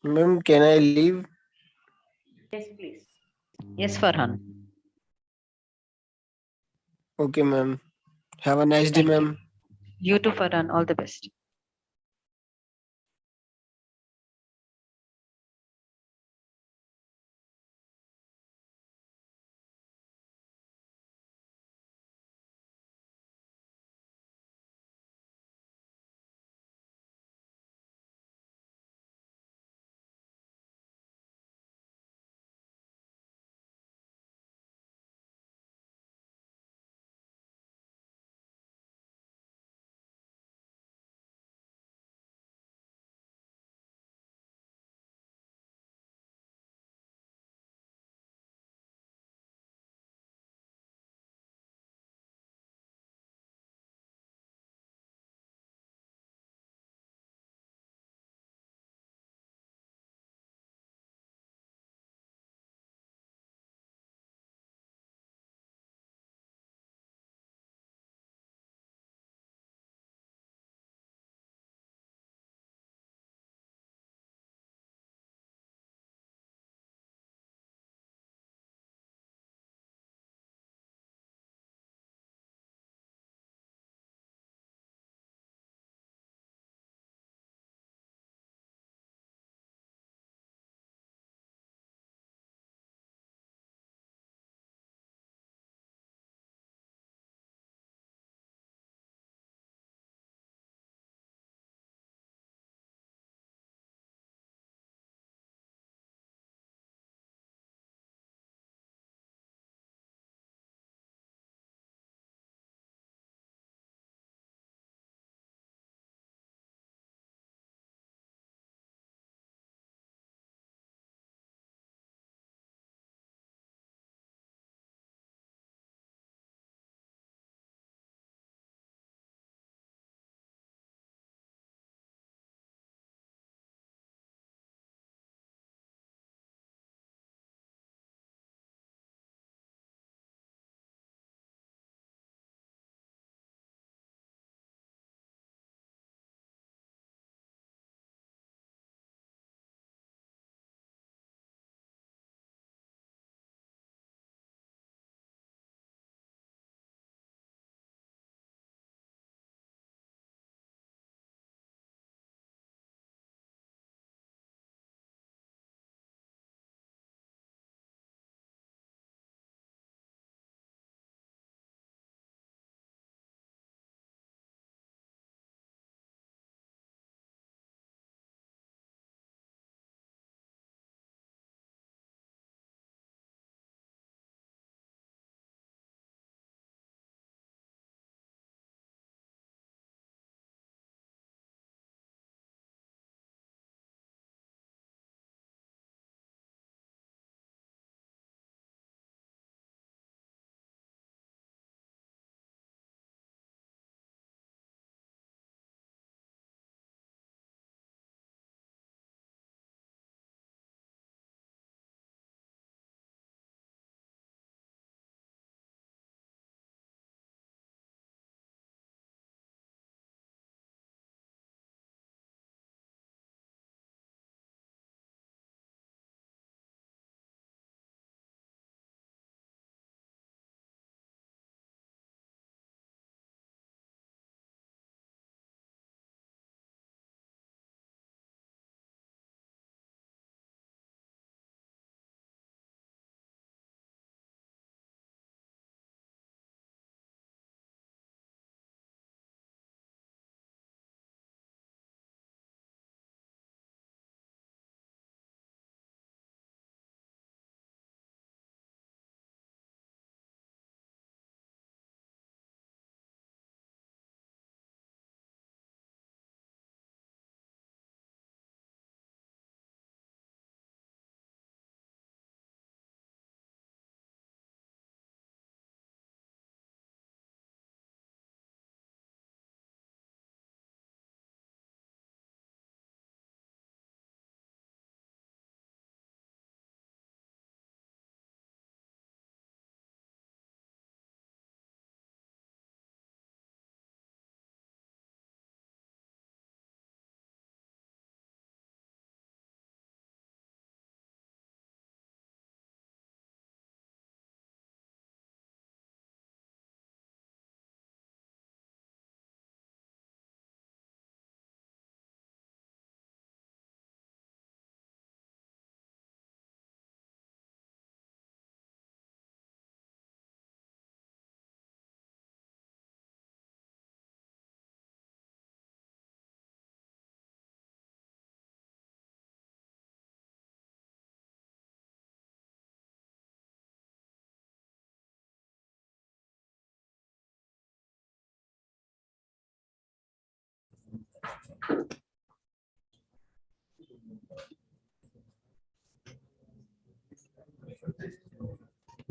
Ma'am, can I leave? Yes, please. Yes, Farhan. Okay, ma'am. Have a nice day, Thank you. ma'am. You too, Farhan. All the best.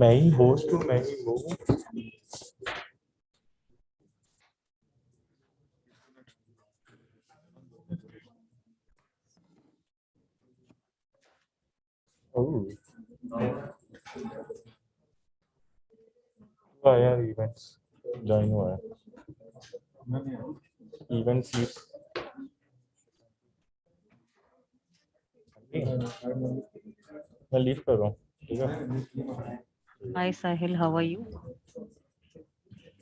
मैं ही host हूँ, मैं ही वो हूँ। यार events join हुआ है, events मैं leave कर रहा हूँ, ठीक है। Hi Sahil, how are you?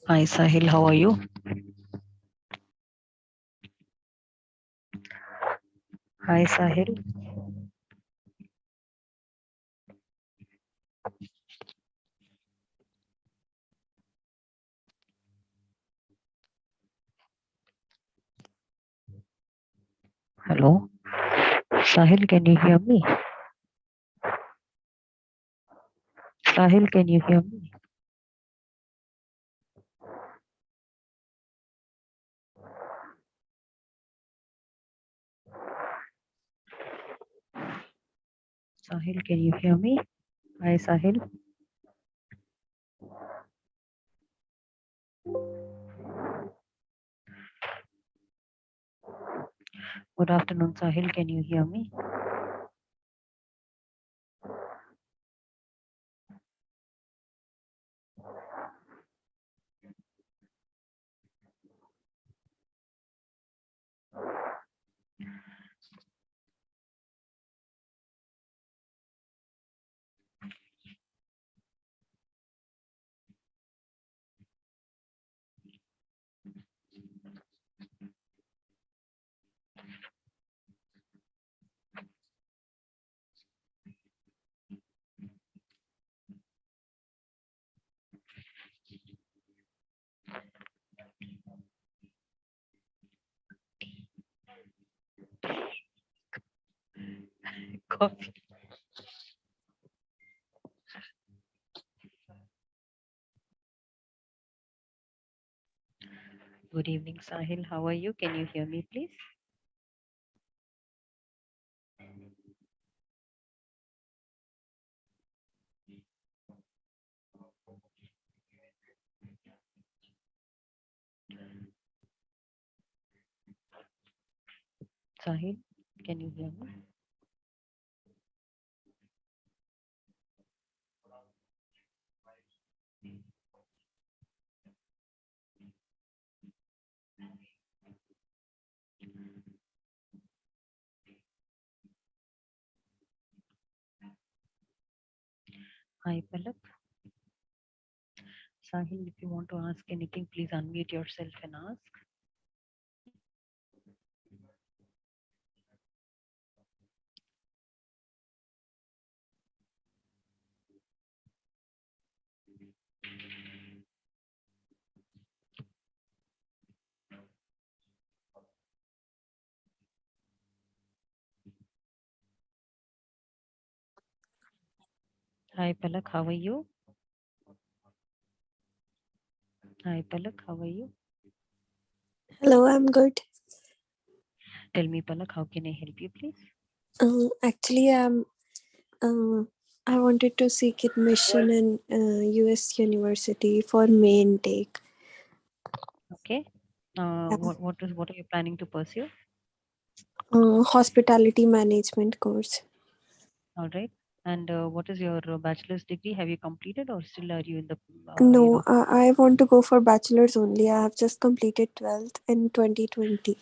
Hi Sahil, how are you? Hi Sahil. Hello. Sahil, can you hear me? Sahil, can you hear me? Sahil, can you hear me? Hi Sahil. Good afternoon, Sahil. Can you hear me? Coffee. Good evening, Sahil. How are you? Can you hear me, please? Sahil, can you hear me? Hi, Palak. Sahil, if you want to ask anything, please unmute yourself and ask. Hi, Palak. How are you? Hi, Palak. How are you? Hello, I'm good. Tell me, Palak, how can I help you, please? Actually, I wanted to seek admission in US university for May intake. Okay. What are you planning to pursue? Hospitality management course. All right. And what is your bachelor's degree? Have you completed or still are you in the, No, I want to go for bachelor's only. I have just completed 12th in 2020.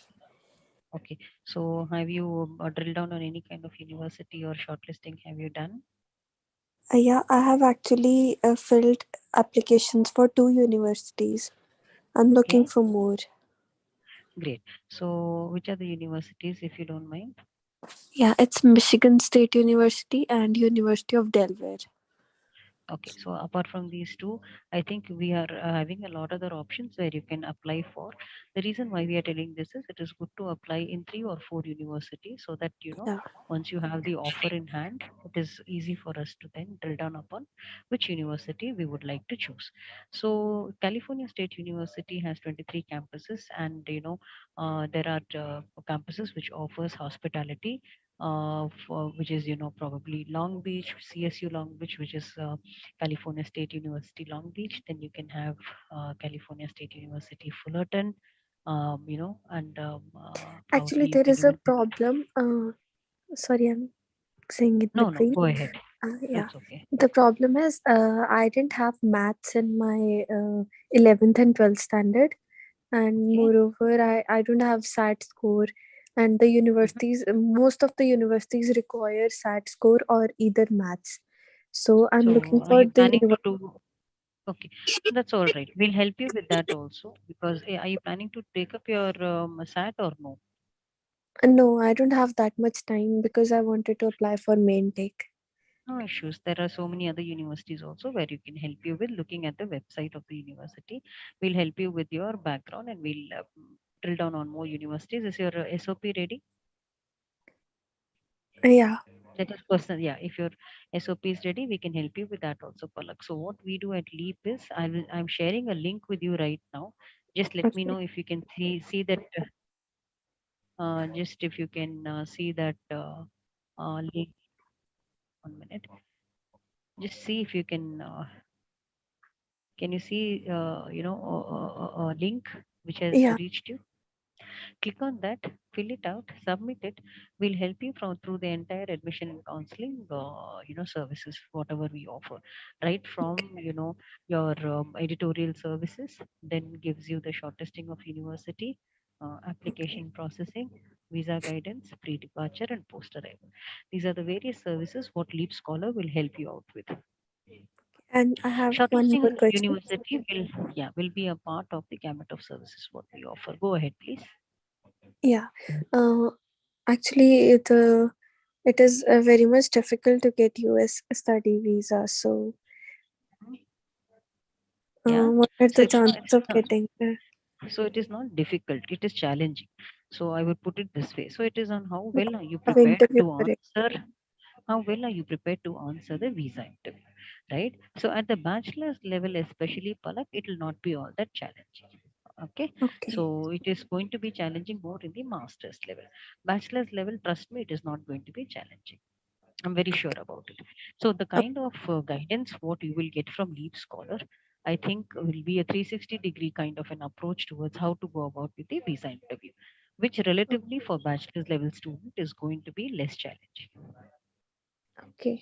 Okay. So have you drilled down on any kind of university or shortlisting have you done? Yeah, I have actually filled applications for 2 universities. I'm looking Okay. for more. Great. So which are the universities, if you don't mind? Yeah, it's Michigan State University and University of Delaware. Okay, so apart from these two, I think we are having a lot other options where you can apply for. The reason why we are telling this is it is good to apply in 3 or 4 universities so that Yeah. once you have the offer in hand, it is easy for us to then drill down upon which university we would like to choose. So California State University has 23 campuses, and there are campuses which offers hospitality, which is probably Long Beach, CSU Long Beach, which is California State University Long Beach. Then you can have California State University Fullerton, and Actually, probably you there can is a even problem. Sorry, I'm saying in no, between. go ahead. Yeah, That's okay. the problem is I didn't have maths in my 11th and 12th standard, and Okay. moreover, I don't have SAT score. And the universities, most of the universities require SAT score or either maths. So I'm looking So are for you the planning to university. do? Okay, that's all right. We'll help you with that also because are you planning to take up your SAT or no? No, I don't have that much time because I wanted to apply for main take. No issues. There are so many other universities also where you can help you with looking at the website of the university. We'll help you with your background and we'll drill down on more universities. Is your SOP ready? Yeah. That is personal. Yeah, if your SOP is ready, we can help you with that also, Palak. So what we do at Leap is I'm sharing a link with you right now. Just let me Okay. know if you can see that. Just if you can see that link. 1 minute. Just see if you can. Can you see, a link which has Yeah. reached you? Click on that, fill it out, submit it. We'll help you from through the entire admission and counseling, services, whatever we offer, right from your editorial services, then gives you the shortlisting of university, Okay. application processing, visa guidance, pre-departure, and post-arrival. These are the various services what Leap Scholar will help you out with. And I have one Shortlisting more question. university will be a part of the gamut of services what we offer. Go ahead, please. Yeah. Uh, Actually, it is very much difficult to get US study visa. So, Yeah. what are So the chances of getting there? it is not difficult. It is challenging. So I would put it this way. So it is on how well are you Have prepared interview to for it. answer. How well are you prepared to answer the visa interview, right? So at the bachelor's level, especially Palak, it will not be all that challenging. Okay, Okay. so it is going to be challenging more in the master's level. Bachelor's level, trust me, it is not going to be challenging. I'm very sure about it. So the kind of guidance what you will get from Leap Scholar, I think will be a 360-degree kind of an approach towards how to go about with the visa interview, which relatively for bachelor's level student is going to be less challenging. Okay.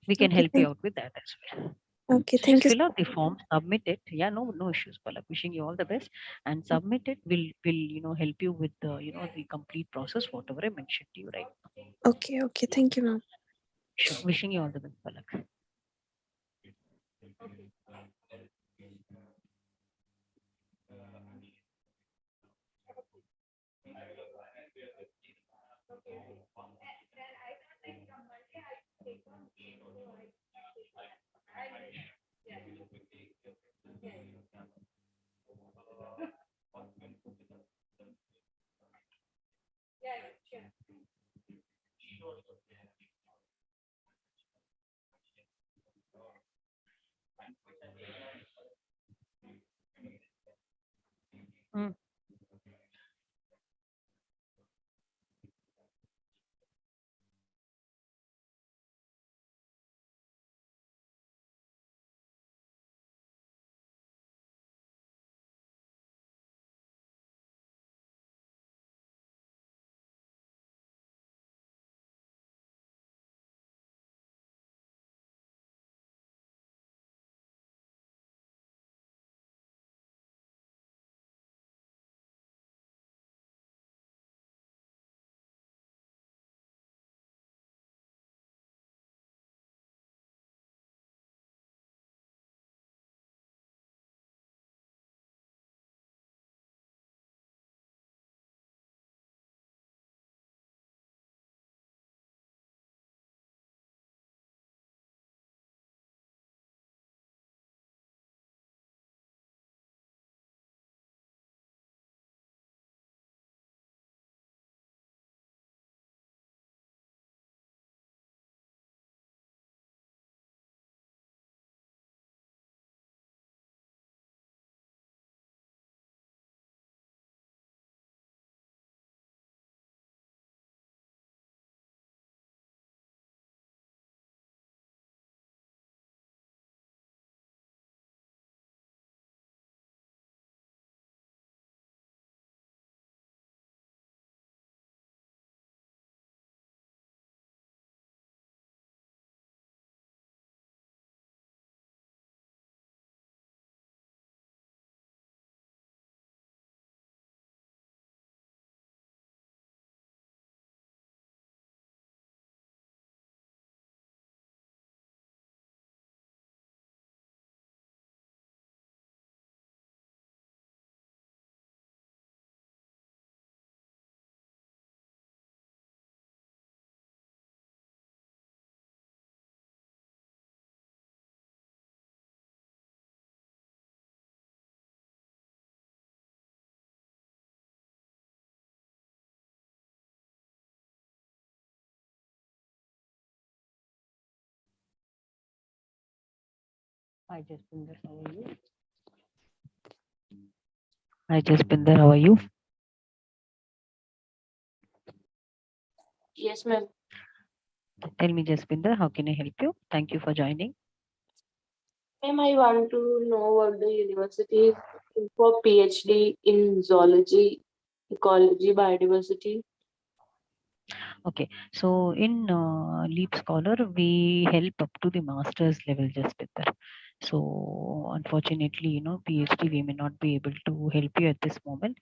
We can Okay. help you out with that as well. Okay. So just Thank you. fill out the form, submit it. Yeah, no issues, Palak. Wishing you all the best, and submit it. Will help you with the the complete process, whatever I mentioned to you right now. Okay. Okay. Thank you, ma'am. Sure. Wishing you all the best, Palak. Hi, Jaspinder. How are you? Hi, Jaspinder. How are you? Yes, ma'am. Tell me, Jaspinder, how can I help you? Thank you for joining. Ma'am, I want to know about the university for PhD in zoology, ecology, biodiversity. Okay, so in LeapScholar, we help up to the master's level, Jaspinder. So unfortunately, PhD, we may not be able to help you at this moment.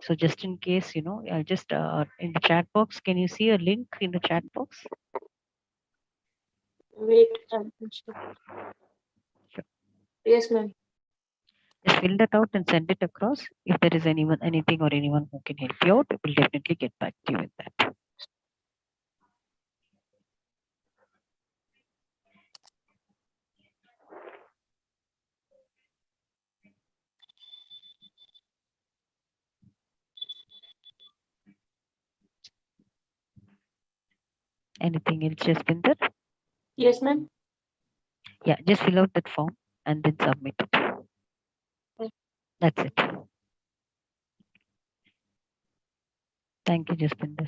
So just in case, I'll just in the chat box, can you see a link in the chat box? Wait, sure. Sure. Yes, ma'am. Just fill that out and send it across. If there is anything or anyone who can help you out, we'll definitely get back to you with that. Anything else, Jaspinder? Yes, ma'am. Yeah, just fill out that form and then submit it. That's it. Thank you, Jaspinder.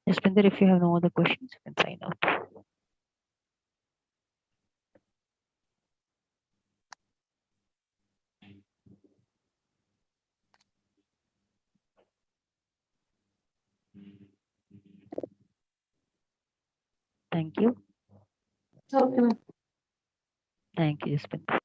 Jaspinder, if you have no other questions, you can sign out. Thank you. Okay, ma'am. Thank you, Jaspinder.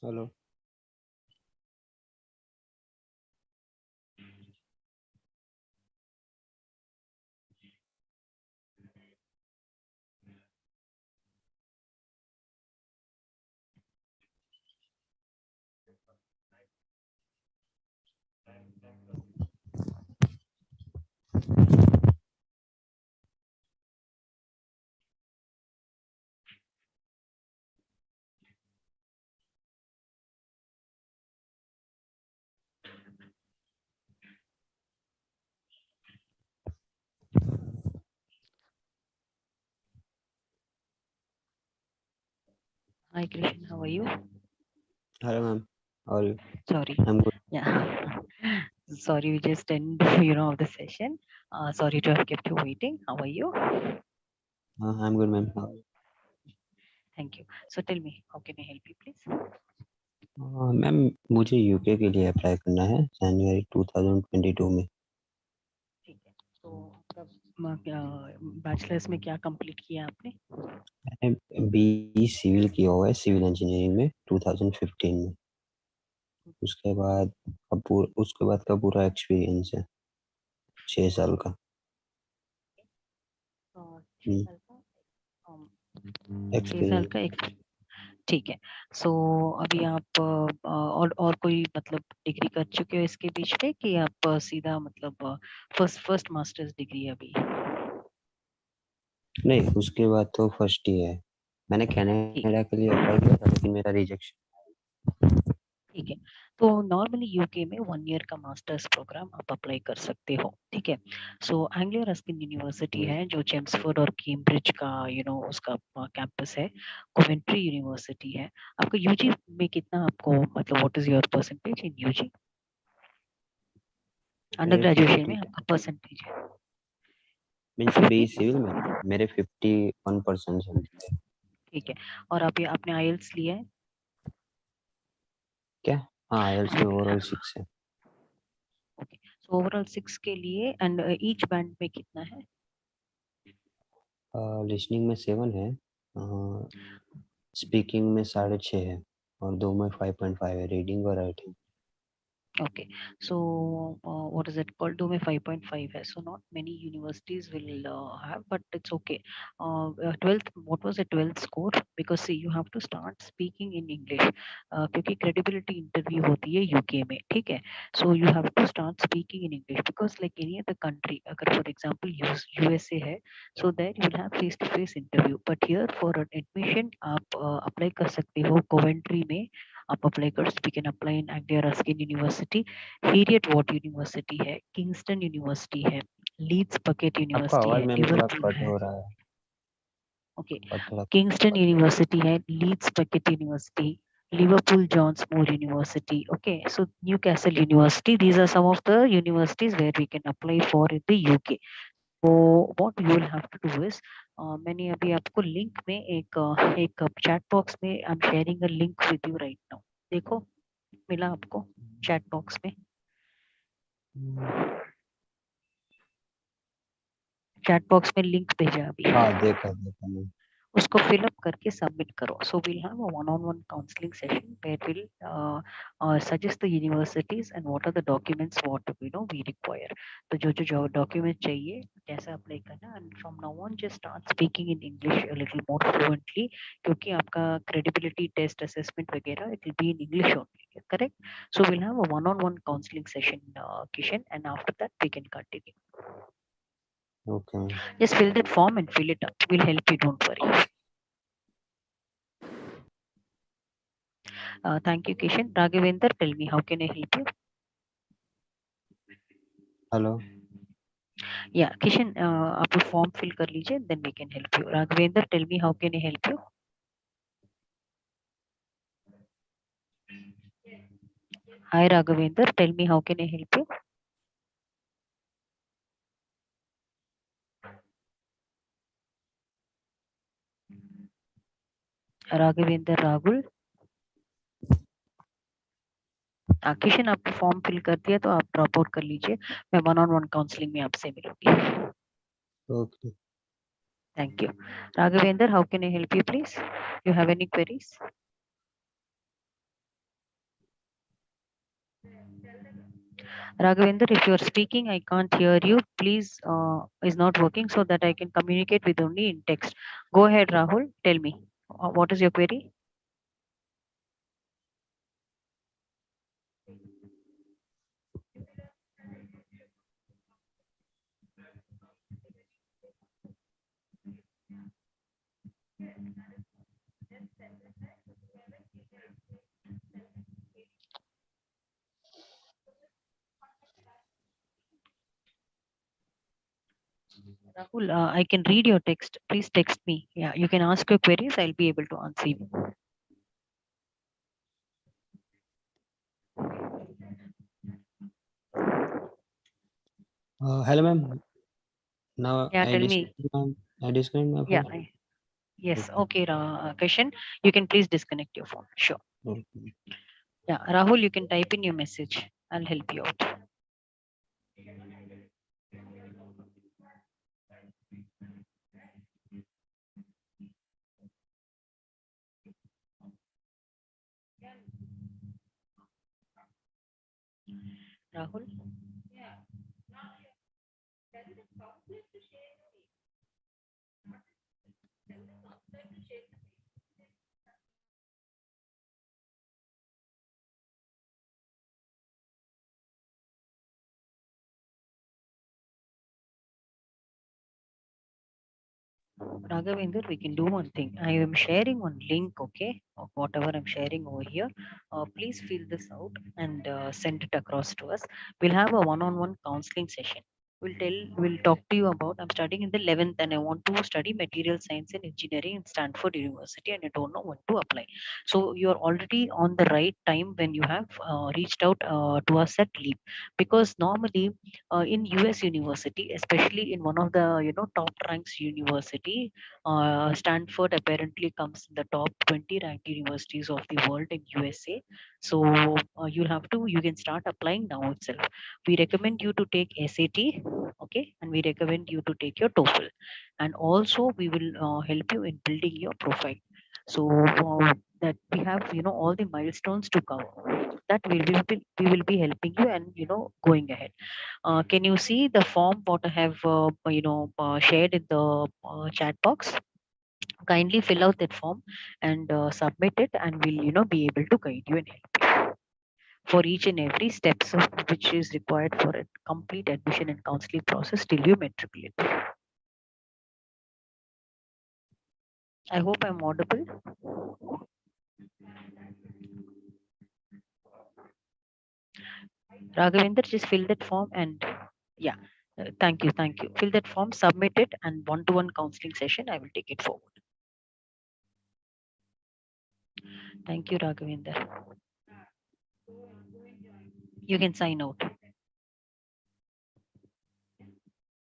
Hello. Hi, Krishan. How are you? Hello, ma'am. How are you? Sorry. I'm good. Yeah. Sorry, we just end, of the session. Sorry to have kept you waiting. How are you? I'm good, ma'am. How are you? Thank you. So tell me, how can I help you, please? Ma'am मुझे UK के लिए apply करना है जनवरी 2022 में। ठीक है। तो bachelors में क्या कंप्लीट किया आपने? मैंने बी सिविल किया हुआ है सिविल इंजीनियरिंग में 2015 में। उसके बाद का पूरा एक्सपीरियंस है 6 साल का। 6 साल का 6 साल एक्सपीरियंस। का ठीक है। सो अभी आप और कोई मतलब डिग्री कर चुके हो इसके बीच में कि आप सीधा मतलब फर्स्ट मास्टर्स डिग्री अभी? नहीं, उसके बाद तो फर्स्ट ही है। मैंने कनाडा के लिए अप्लाई किया था लेकिन मेरा रिजेक्शन। ठीक है। तो नॉर्मली यूके में 1 ईयर का मास्टर्स प्रोग्राम आप अप्लाई कर सकते हो। ठीक है। सो एंग्लियो रस्किन यूनिवर्सिटी है जो चेम्सफोर्ड और कैम्ब्रिज का उसका कैंपस है। कोवेंट्री यूनिवर्सिटी है। आपका यूजी में कितना आपको मतलब what is your percentage in UG? Under graduation में आपका परसेंटेज है? मींस बी सिविल में मेरे 51% है। ठीक है। और आपने आईएलटीएस लिया है? क्या? हाँ, आईएलटीएस में ओवरऑल 6 है। ओके। सो ओवरऑल 6 के लिए एंड ईच बैंड में कितना है? लिसनिंग में 7 है, स्पीकिंग में 6.5 है और 2 में 5.5 है, रीडिंग और writing. Okay, so what is it called? Do में 5.5 है. So not many universities will have, but it's okay. 12th, what was the 12th score? Because see, you have to start speaking in English. क्योंकि credibility interview होती है UK में, ठीक है? So you have to start speaking in English because like any other country, अगर for example USA है, so there you will have face-to-face interview. But here for an admission आप apply कर सकते हो Coventry में. आप अप्लाई कर we can apply in Anglia Ruskin University, Heriot Watt University है, किंगस्टन यूनिवर्सिटी है, लीड्स बकेट आपका यूनिवर्सिटी आवाज है, मैम थोड़ा लिवरपूल कट है। हो रहा है। ओके। थोड़ा किंगस्टन यूनिवर्सिटी है, Leeds Beckett University, Liverpool John Moores University, okay, so Newcastle University, these are some of the universities where we can apply for in the UK. So what you will have to do is मैंने अभी आपको link में एक chat box में I am sharing a link with you right now. देखो मिला आपको chat box में? चैट बॉक्स में लिंक भेजा अभी। हाँ, देखा मैं। उसको फिल अप करके सबमिट करो। So will have a one-on-one counseling session where we'll suggest the universities and what are the documents what we require. तो जो डॉक्यूमेंट चाहिए कैसे अप्लाई करना, and from now on just start speaking in English a little more fluently, क्योंकि आपका credibility test assessment वगैरह it will be in English only, correct? So will have a one-on-one counseling session, Kishan, and after that we can continue. Okay. Just fill that form and fill it up. We'll help you, don't worry. Thank you, Kishan. Raghavendra, tell me, how can I help you? Hello. Yeah, Kishan, आप form fill कर लीजिए, then we can help you. Raghavendra, tell me, how can I help you? Hi, Raghavendra, tell me, how can I help you? Raghavendra Rahul Kishan आपने form fill कर दिया तो आप drop out कर लीजिए, मैं 1-on-1 काउंसलिंग में आपसे मिलूंगी। Okay. Thank you. Raghavendra, how can I help you, please? You have any queries? Raghavendra, if you are speaking, I can't hear you. Please, is not working so that I can communicate with only in text. Go ahead, Rahul. Tell me, what is your query? Rahul, I can read your text. Please text me. Yeah, you can ask your queries. I'll be able to answer you. Hello, ma'am. Now Yeah, tell me. I disconnect my Yeah. phone. Yes. Okay, Kishan, you can please disconnect your phone. Sure. Okay. Yeah, Rahul, you can type in your message. I'll help you out. Rahul? Raghavendra, we can do one thing. I am sharing one link, okay, of whatever I'm sharing over here. Please fill this out and send it across to us. We'll have a one-on-one counseling session. We'll talk to you about. I'm studying in the 11th and I want to study material science and engineering in Stanford University and I don't know when to apply. So you're already on the right time when you have reached out to us at Leap, because normally in US university, especially in one of the top ranks university, Stanford apparently comes in the top 20 ranked universities of the world in USA. So you can start applying now itself. We recommend you to take SAT, okay, and we recommend you to take your TOEFL, and also we will help you in building your profile. So that we have all the milestones to cover. That we will be helping you and going ahead. Can you see the form what I have shared in the chat box? Kindly fill out that form and submit it, and we'll be able to guide you and help you for each and every steps of which is required for a complete admission and counseling process till you matriculate. I hope I'm audible. Raghavendra, just fill that form and yeah, thank you. Fill that form, submit it, and one-to-one counseling session, I will take it forward. Thank you, Raghavendra. You can sign out.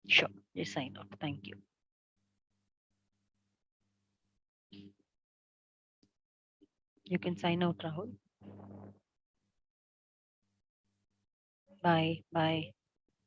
Sure, just sign out. Thank you. You can sign out, Rahul. Bye.